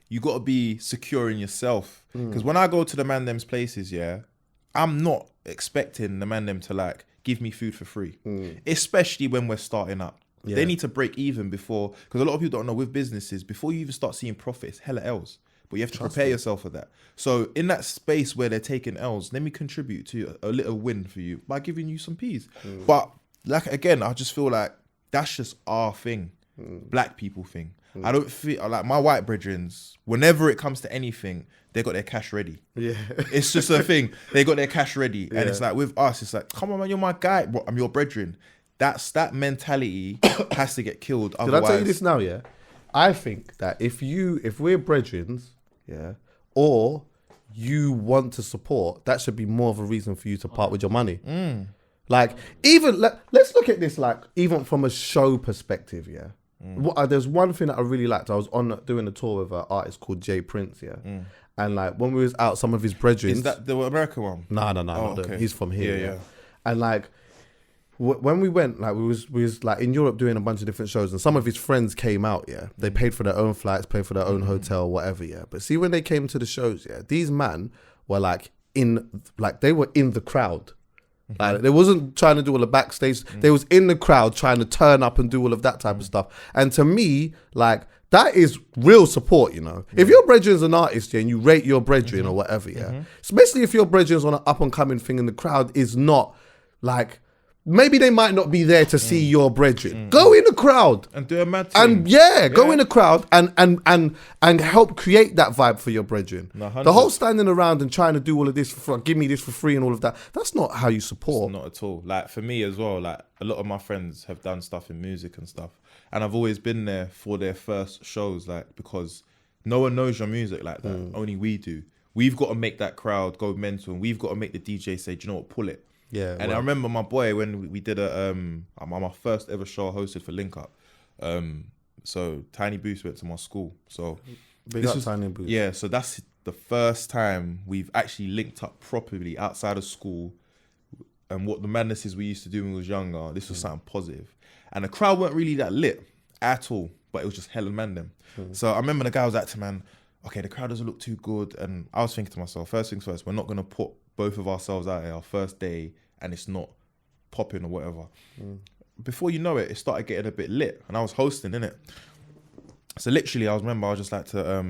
you got to be secure in yourself. Because when I go to the man them's places, yeah, I'm not expecting the man them to like give me food for free, especially when we're starting up. Yeah. They need to break even before, because a lot of people don't know with businesses, before you even start seeing profits, hella L's. But you have to prepare yourself for that. So in that space where they're taking L's, let me contribute to a little win for you by giving you some peas. But like, again, I just feel like that's just our thing. Black people thing. I don't feel like my white brethrens, whenever it comes to anything, they got their cash ready. Yeah. It's just a thing. They got their cash ready. And it's like with us, it's like, come on, man, you're my guy. Bro, I'm your brethren. That mentality has to get killed. Did I Otherwise, tell you this now? Yeah, I think that if we're brethren, yeah, or you want to support, that should be more of a reason for you to part with your money. Like, even let's look at this, like, even from a show perspective, yeah. There's one thing that I really liked. I was doing a tour with an artist called Jay Prince, yeah. And like when we was out, some of his brethren. Is that the American one? No. Okay. He's from here, Yeah. And like when we went, like we was like in Europe doing a bunch of different shows, and some of his friends came out, yeah. They paid for their own flights, paid for their own hotel, whatever, yeah. But see, when they came to the shows, yeah, these men were they were in the crowd. Like, they wasn't trying to do all the backstage. They was in the crowd trying to turn up and do all of that type of stuff. And to me, like, that is real support, you know. If your brethren's an artist, yeah, and you rate your brethren or whatever, yeah, especially if your brethren's on an up and coming thing and the crowd is not like, maybe they might not be there to see your brethren. Go in the crowd And do a mad thing. and go in the crowd and help create that vibe for your brethren. No, The whole standing around and trying to do all of this give me this for free and all of that, that's not how you support. Not at all. Like, for me as well, like, a lot of my friends have done stuff in music and stuff, and I've always been there for their first shows, like, because no one knows your music like that. Only we do. We've got to make that crowd go mental, and we've got to make the DJ say, do you know what, pull it. Yeah, And I remember my boy when we did my first ever show hosted for Link Up. So Tiny Boost went to my school. So Big up Tiny Boost. Yeah, so that's the first time we've actually linked up properly outside of school. And what the madnesses we used to do when we was younger, this was something positive. And the crowd weren't really that lit at all, but it was just hell and man them. So I remember the guy was like to man, okay, the crowd doesn't look too good. And I was thinking to myself, first things first, we're not going to put both of ourselves out there our first day and it's not popping or whatever. Before you know it, it started getting a bit lit, and I was hosting, innit? So literally, I was just like to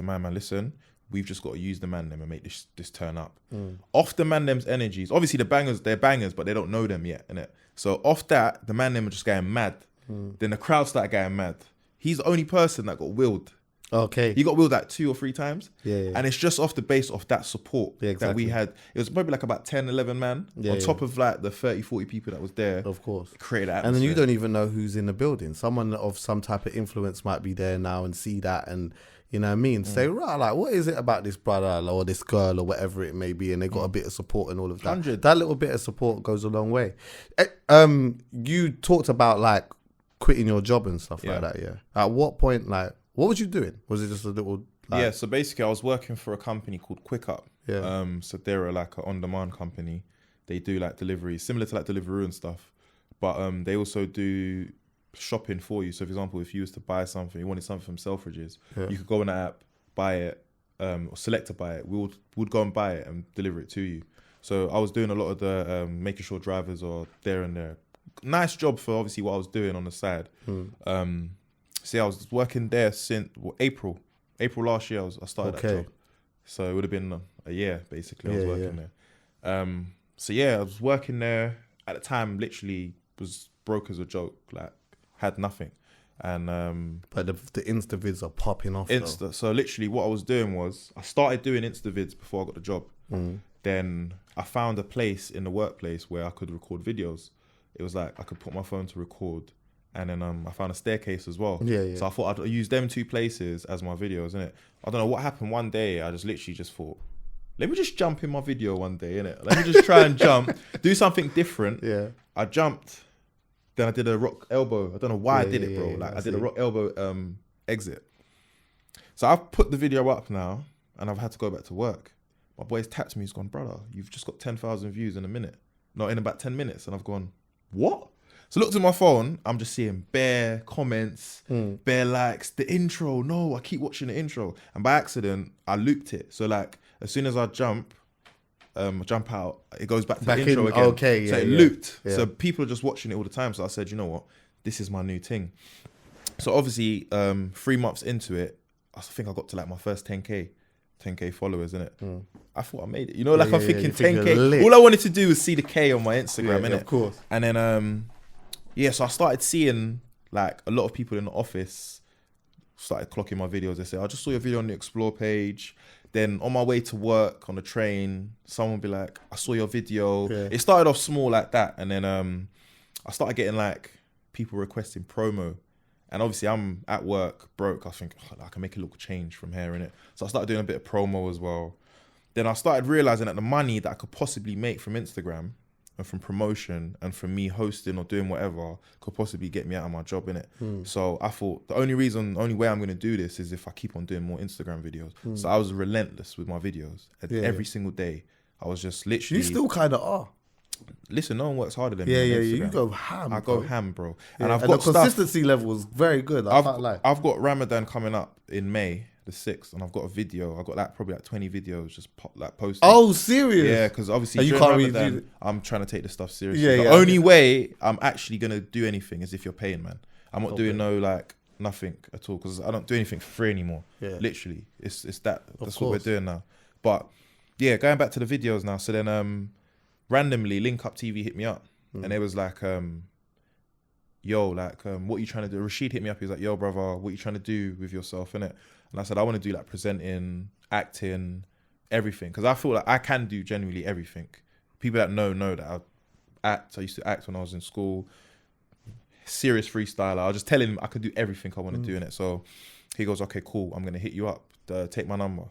man, listen, we've just got to use the man them and make this turn up. Off the man them's energies, obviously the bangers, they're bangers, but they don't know them yet, innit? So off that, the man them are just going mad. Then the crowd started going mad. He's the only person that got willed. Okay. He got willed like 2 or 3 times. Yeah. And it's just off the base of that support that we had. It was probably like about 10, 11 man on top of like the 30, 40 people that was there. Of course. Created that And then you atmosphere. don't even know who's in the building. Someone of some type of influence might be there now and see that and, you know what I mean? Say, right, like, what is it about this brother or this girl or whatever it may be? And they got a bit of support and all of that. 100. That little bit of support goes a long way. You talked about like quitting your job and stuff like that, yeah. At what point, like, what was you doing? Was it just a little... Like, Yeah, so basically I was working for a company called QuickUp. Yeah. So they're like an on-demand company. They do like deliveries, similar to like Deliveroo and stuff. But they also do shopping for you. So for example, if you was to buy something, you wanted something from Selfridges, you could go on the app, buy it, or select to buy it. We would go and buy it and deliver it to you. So I was doing a lot of the making sure drivers are there and there. Nice job for obviously what I was doing on the side. See, I was working there since April last year. I started that job, so it would have been a year basically. I was working there. So yeah, I was working there at the time. Literally was broke as a joke. Like had nothing, and but the Insta vids are popping off. So literally, what I was doing was I started doing Insta vids before I got the job. Then I found a place in the workplace where I could record videos. It was like I could put my phone to record. and then I found a staircase as well. Yeah. So I thought I'd use them 2 places as my videos, innit? I don't know what happened one day. I just literally just thought, let me just jump in my video one day, innit? Let me just try and jump, do something different. Yeah. I jumped, then I did a rock elbow. I don't know why I did it, bro. I did a rock elbow exit. So I've put the video up now, and I've had to go back to work. My boy's tapped me. He's gone, brother, you've just got 10,000 views in a minute. No, in about 10 minutes. And I've gone, what? So I looked at my phone. I'm just seeing bare comments, bare likes. The intro, no, I keep watching the intro. And by accident, I looped it. So like, as soon as I jump out, it goes back to the intro again. Okay, so it looped. Yeah. So people are just watching it all the time. So I said, you know what? This is my new thing. So obviously, 3 months into it, I think I got to like my first 10K followers, innit? I thought I made it. You know, like I'm thinking 10K. All I wanted to do was see the K on my Instagram, innit? Of course. And then, so I started seeing like a lot of people in the office started clocking my videos. They say, I just saw your video on the Explore page. Then on my way to work on the train, someone would be like, I saw your video. Yeah. It started off small like that. And then I started getting like people requesting promo. And obviously I'm at work, broke. I think I can make a little change from here, innit? So I started doing a bit of promo as well. Then I started realizing that the money that I could possibly make from Instagram and from promotion and from me hosting or doing whatever could possibly get me out of my job, innit? So I thought the only way I'm going to do this is if I keep on doing more Instagram videos. So I was relentless with my videos. Every single day. I was just literally... You still kind of are. Listen, no one works harder than me. Yeah, you go ham. I go ham, bro. Yeah. And I've got the consistency level is very good. I can't lie. I've got Ramadan coming up in May the 6th, and I've got a video. I've got like probably like 20 videos just posted. Oh, serious? Yeah, because obviously you during can't Ramadan, really I'm trying to take this stuff seriously. Yeah, the only way I'm actually gonna do anything is if you're paying, man. I'm not doing no like nothing at all because I don't do anything for free anymore. Yeah, literally, it's that. That's what we're doing now. But yeah, going back to the videos now. So then randomly Link Up TV hit me up and it was like yo, like what are you trying to do? Rasheed hit me up. He was like, yo brother, what are you trying to do with yourself, innit? And I said, I want to do like presenting, acting, everything, because I feel like I can do genuinely everything. People that know that I used to act when I was in school. Serious freestyler. I was just telling him I could do everything I want to do in it. So he goes, okay, cool, I'm gonna hit you up, take my number.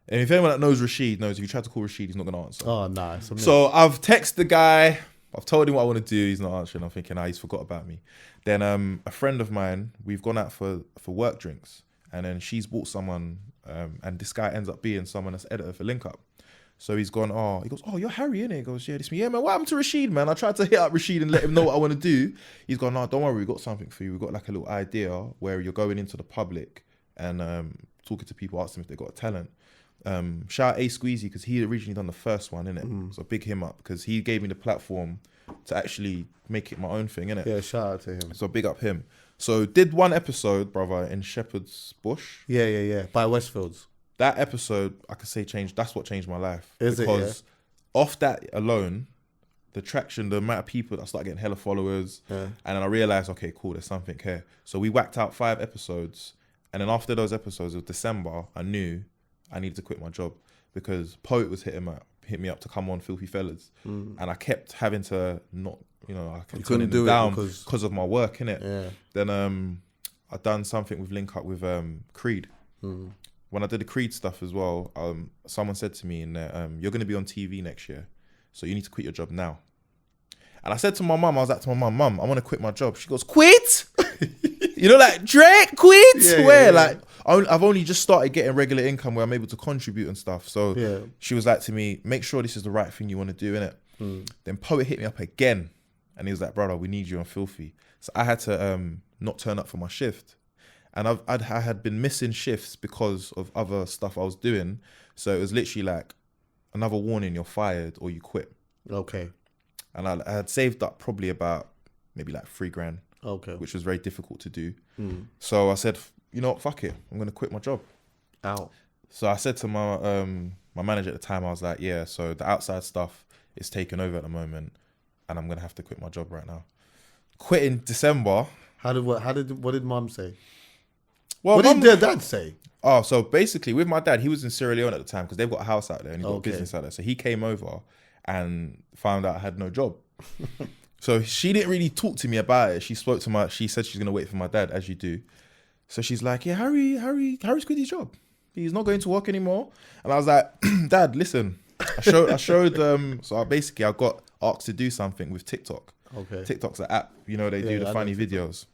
And if anyone that knows Rasheed knows, if you try to call Rasheed, he's not going to answer. Oh, nice. So I've texted the guy. I've told him what I want to do. He's not answering. I'm thinking, he's forgot about me. Then a friend of mine, we've gone out for work drinks. And then she's bought someone. And this guy ends up being someone that's editor for Link Up. So he's gone, he goes, you're Harry, innit? He goes, yeah, this me. Yeah, man, what happened to Rasheed, man? I tried to hit up Rasheed and let him know what I want to do. He's gone, no, don't worry. We've got something for you. We've got like a little idea where you're going into the public and talking to people, asking if they've got a talent. Shout out A Squeezy because he originally done the first one, innit? So big him up because he gave me the platform to actually make it my own thing, innit? Yeah, shout out to him. So big up him. So did one episode, brother, in Shepherd's Bush. Yeah. By Westfields. That episode, I could say that's what changed my life. Is because off that alone, the traction, the amount of people that started getting hella followers, and then I realized, okay, cool, there's something here. So we whacked out 5 episodes, and then after those episodes, it was December, I knew I needed to quit my job because Poet was hit me up to come on Filthy Fellas, and I kept having to not, I kept turning them down because of my work, innit? Yeah. Then I done something with Link Up with Creed. When I did the Creed stuff as well, someone said to me in there, you're going to be on TV next year, so you need to quit your job now. And I said to my mum, I want to quit my job. She goes, quit? Like Drake, quit? Where? Like, I've only just started getting regular income where I'm able to contribute and stuff. So she was like to me, make sure this is the right thing you want to do, innit? Then Poet hit me up again and he was like, brother, we need you on Filthy. So I had to not turn up for my shift. And I had been missing shifts because of other stuff I was doing. So it was literally like another warning, you're fired or you quit. Okay. And I had saved up probably about maybe like $3,000. Okay. Which was very difficult to do. So I said, you know what, fuck it. I'm going to quit my job. Ow. So I said to my my manager at the time, I was like, yeah, so the outside stuff is taken over at the moment and I'm going to have to quit my job right now. Quit in December. What did mum say? Well, what did their dad say? Oh, so basically with my dad, he was in Sierra Leone at the time because they've got a house out there and he's got a business out there. So he came over and found out I had no job. So she didn't really talk to me about it. She said she's gonna wait for my dad, as you do. So she's like, yeah, Harry's quit his job. He's not going to work anymore. And I was like, Dad, listen. I showed so I got asked to do something with TikTok. Okay. TikTok's an app, they do the funny videos.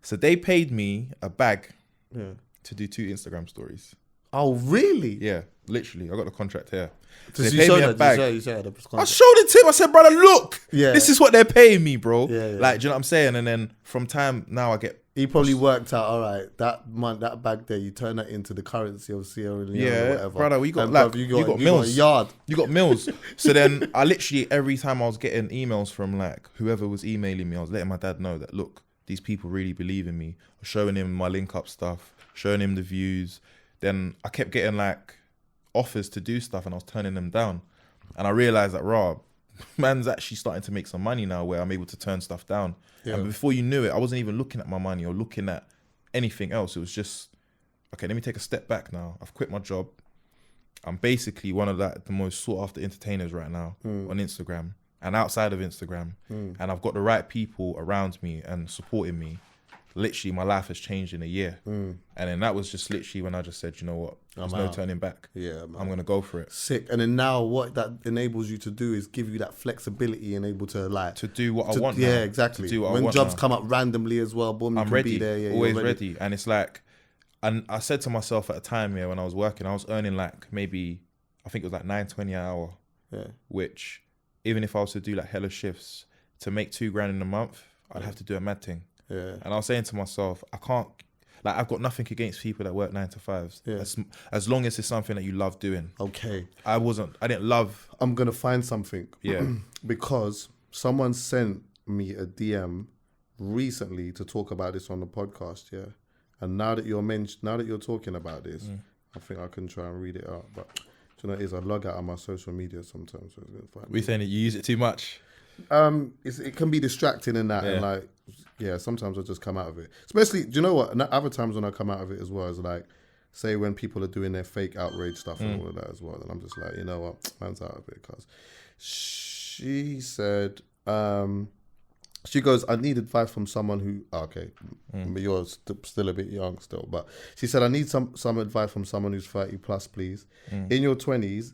So they paid me a bag to do 2 Instagram stories. Oh, really? Yeah, literally. I got the contract here. So Did they you paid show me a that? bag. I I showed it to him. I said, brother, look, Yeah. this is what they're paying me, bro. Yeah, yeah. Like, do you know what I'm saying? And then from time now I get... He probably worked out, all right, that bag there, you turn that into the currency of Sierra Leone or whatever. Brother, you got mills. A yard. You got mills. So then I literally, every time I was getting emails from like whoever was emailing me, I was letting my dad know that, look, these people really believe in me. Showing him my link up stuff, showing him the views. Then I kept getting like offers to do stuff and I was turning them down. And I realized that, man's actually starting to make some money now where I'm able to turn stuff down. Yeah. And before you knew it, I wasn't even looking at my money or looking at anything else. It was just, okay, let me take a step back now. I've quit my job. I'm basically one of the most sought after entertainers right now on Instagram and outside of Instagram. And I've got the right people around me and supporting me. Literally, my life has changed in a year. And then that was just literally when I just said, you know what? There's no turning back. Yeah, man. I'm going to go for it. Sick. And then now what that enables you to do is give you that flexibility and able to like... To do what I want now. Yeah, exactly. To do what when I want jobs now. come up randomly as well, boom, you I'm can ready. Be there. Yeah, Always ready. And it's like... And I said to myself at a time when I was working, I was earning like maybe, I think it was like $9.20 an hour. Yeah. Which, even if I was to do like hella shifts, to make $2,000 in a month, I'd have to do a mad thing. Yeah. And I was saying to myself, I can't, like, I've got nothing against people that work 9 to 5s. Yeah. As long as it's something that you love doing. Okay. I didn't love. I'm going to find something. Yeah. Because someone sent me a DM recently to talk about this on the podcast. Yeah. And now that you're talking about this, I think I can try and read it out. But you know, it is I log out on my social media sometimes. So it's gonna find we saying that you use it too much. It can be distracting in that, and like, yeah, sometimes I just come out of it. Especially, do you know what? Other times when I come out of it as well is like, say when people are doing their fake outrage stuff and all of that as well, and I'm just like, you know what, man's out of it. Because she said, she goes, I need advice from someone who, but you're still a bit young still, but she said, I need some advice from someone who's 30 plus, please. In your 20s,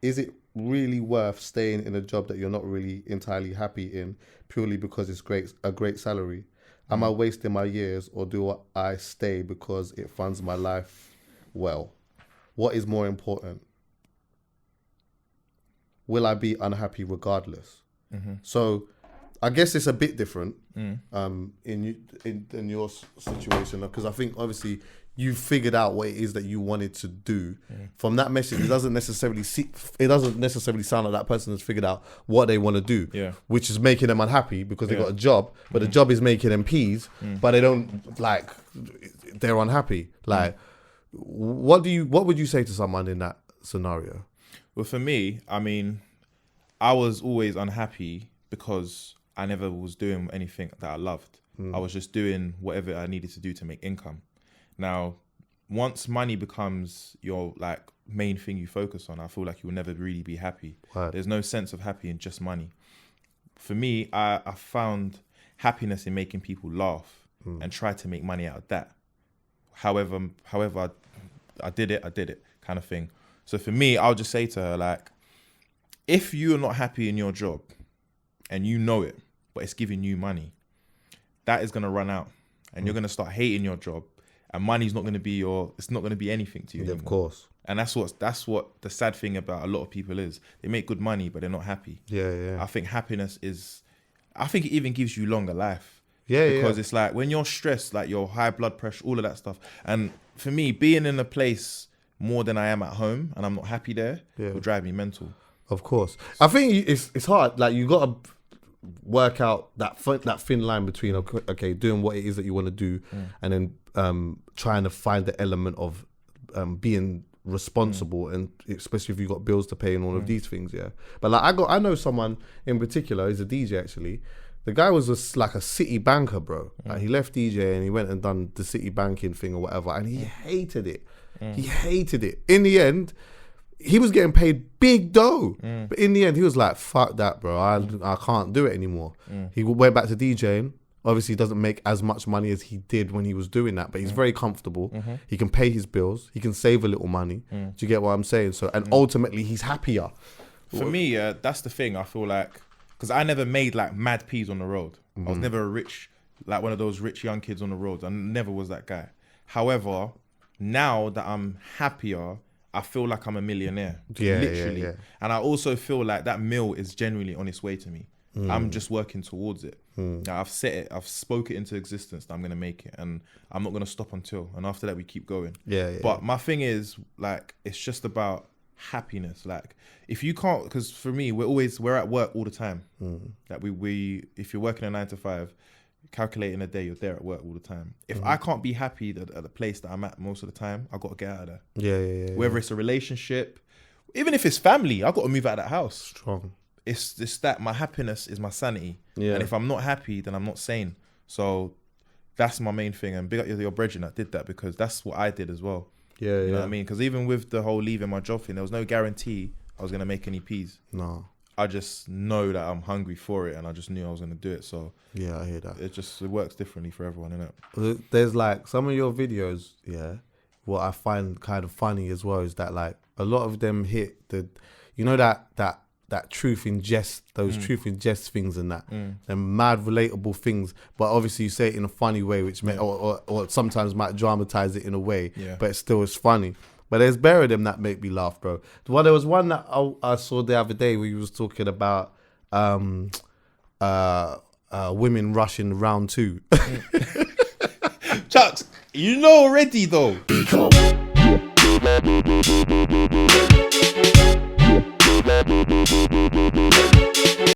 is it really worth staying in a job that you're not really entirely happy in purely because it's a great salary? Am I wasting my years, or do I stay because it funds my life well? What is more important? Will I be unhappy regardless? So I guess it's a bit different in your situation, because I think obviously you figured out what it is that you wanted to do. From that message, it doesn't necessarily sound like that person has figured out what they want to do, which is making them unhappy because they got a job, but the job is making them peas, but they don't like, they're unhappy. Like, what would you say to someone in that scenario? Well, for me, I mean, I was always unhappy because I never was doing anything that I loved. I was just doing whatever I needed to do to make income. Now, once money becomes your like main thing you focus on, I feel like you will never really be happy. Right. There's no sense of happy in just money. For me, I found happiness in making people laugh and try to make money out of that. However I did it kind of thing. So for me, I'll just say to her, like, if you're not happy in your job and you know it, but it's giving you money, that is going to run out and you're going to start hating your job, and money's not going to be it's not going to be anything to you anymore. Of course. And that's what the sad thing about a lot of people is. They make good money, but they're not happy. Yeah. I think happiness I think it even gives you longer life. Yeah, because it's like when you're stressed, like your high blood pressure, all of that stuff. And for me, being in a place more than I am at home and I'm not happy there will drive me mental. Of course. I think it's hard. Like, you got to work out that thin line between, okay, doing what it is that you want to do and then trying to find the element of being responsible, and especially if you've got bills to pay and all of these things, But like, I know someone in particular, he's a DJ actually. The guy was just like a city banker, bro. Like, he left DJ and he went and done the city banking thing or whatever, and he hated it. He hated it. In the end, he was getting paid big dough. But in the end, he was like, fuck that, bro. I can't do it anymore. He went back to DJing. Obviously, he doesn't make as much money as he did when he was doing that, but he's very comfortable. He can pay his bills. He can save a little money. Do you get what I'm saying? So, and ultimately, he's happier. For me, that's the thing. I feel like, because I never made like mad peas on the road. I was never a rich, like one of those rich young kids on the road. I never was that guy. However, now that I'm happier, I feel like I'm a millionaire. Literally. And I also feel like that meal is genuinely on its way to me. I'm just working towards it. Now, I've set it, I've spoke it into existence that I'm going to make it, and I'm not going to stop until, and after that we keep going. But my thing is, like, it's just about happiness. Like, if you can't, because for me, we're at work all the time. Like we if you're working a 9 to 5, calculating a day, you're there at work all the time. If I can't be happy at the place that I'm at most of the time, I've got to get out of there. Whether it's a relationship, even if it's family, I've got to move out of that house. Strong. It's that my happiness is my sanity. And if I'm not happy, then I'm not sane. So that's my main thing. And big up your brethren that did that, because that's what I did as well. You know what I mean? Because even with the whole leaving my job thing, there was no guarantee I was going to make any peas. No. I just know that I'm hungry for it, and I just knew I was going to do it. So yeah, I hear that. It works differently for everyone, innit? There's like some of your videos, what I find kind of funny as well is that like a lot of them hit the, you know, that truth in jest, those truth in jest things and that, and mad relatable things, but obviously you say it in a funny way, which may, or sometimes might dramatize it in a way, but it still is funny. But there's better of them that make me laugh, bro. Well, there was one that I saw the other day where you was talking about women rushing round 2. Chucks, you know already though.